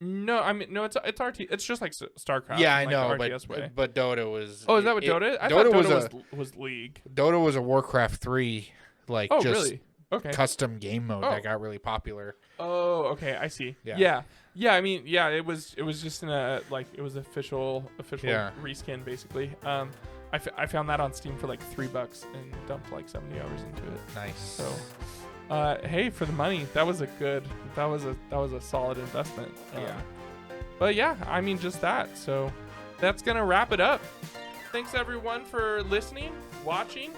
No, I mean no, it's RT. It's just like StarCraft. Yeah, I in, like, know, the RTS way. but Dota was. Oh, is that what Dota is? I Dota thought Dota was League. Dota was a Warcraft 3, like Oh, just really? Okay. custom game mode Oh. that got really popular. Oh, okay. I see. Yeah. Yeah. I mean, yeah. It was just in a it was official Yeah. reskin basically. I found that on Steam for like $3 and dumped like 70 hours into it. Nice. So, hey, for the money, that was a solid investment. Yeah. But yeah, I mean, just that. So that's gonna wrap it up. Thanks everyone for listening, watching.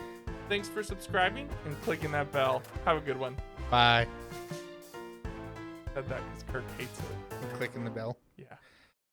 Thanks for subscribing and clicking that bell. Have a good one. Bye. Said that because Kirk hates it. Clicking the bell. Yeah.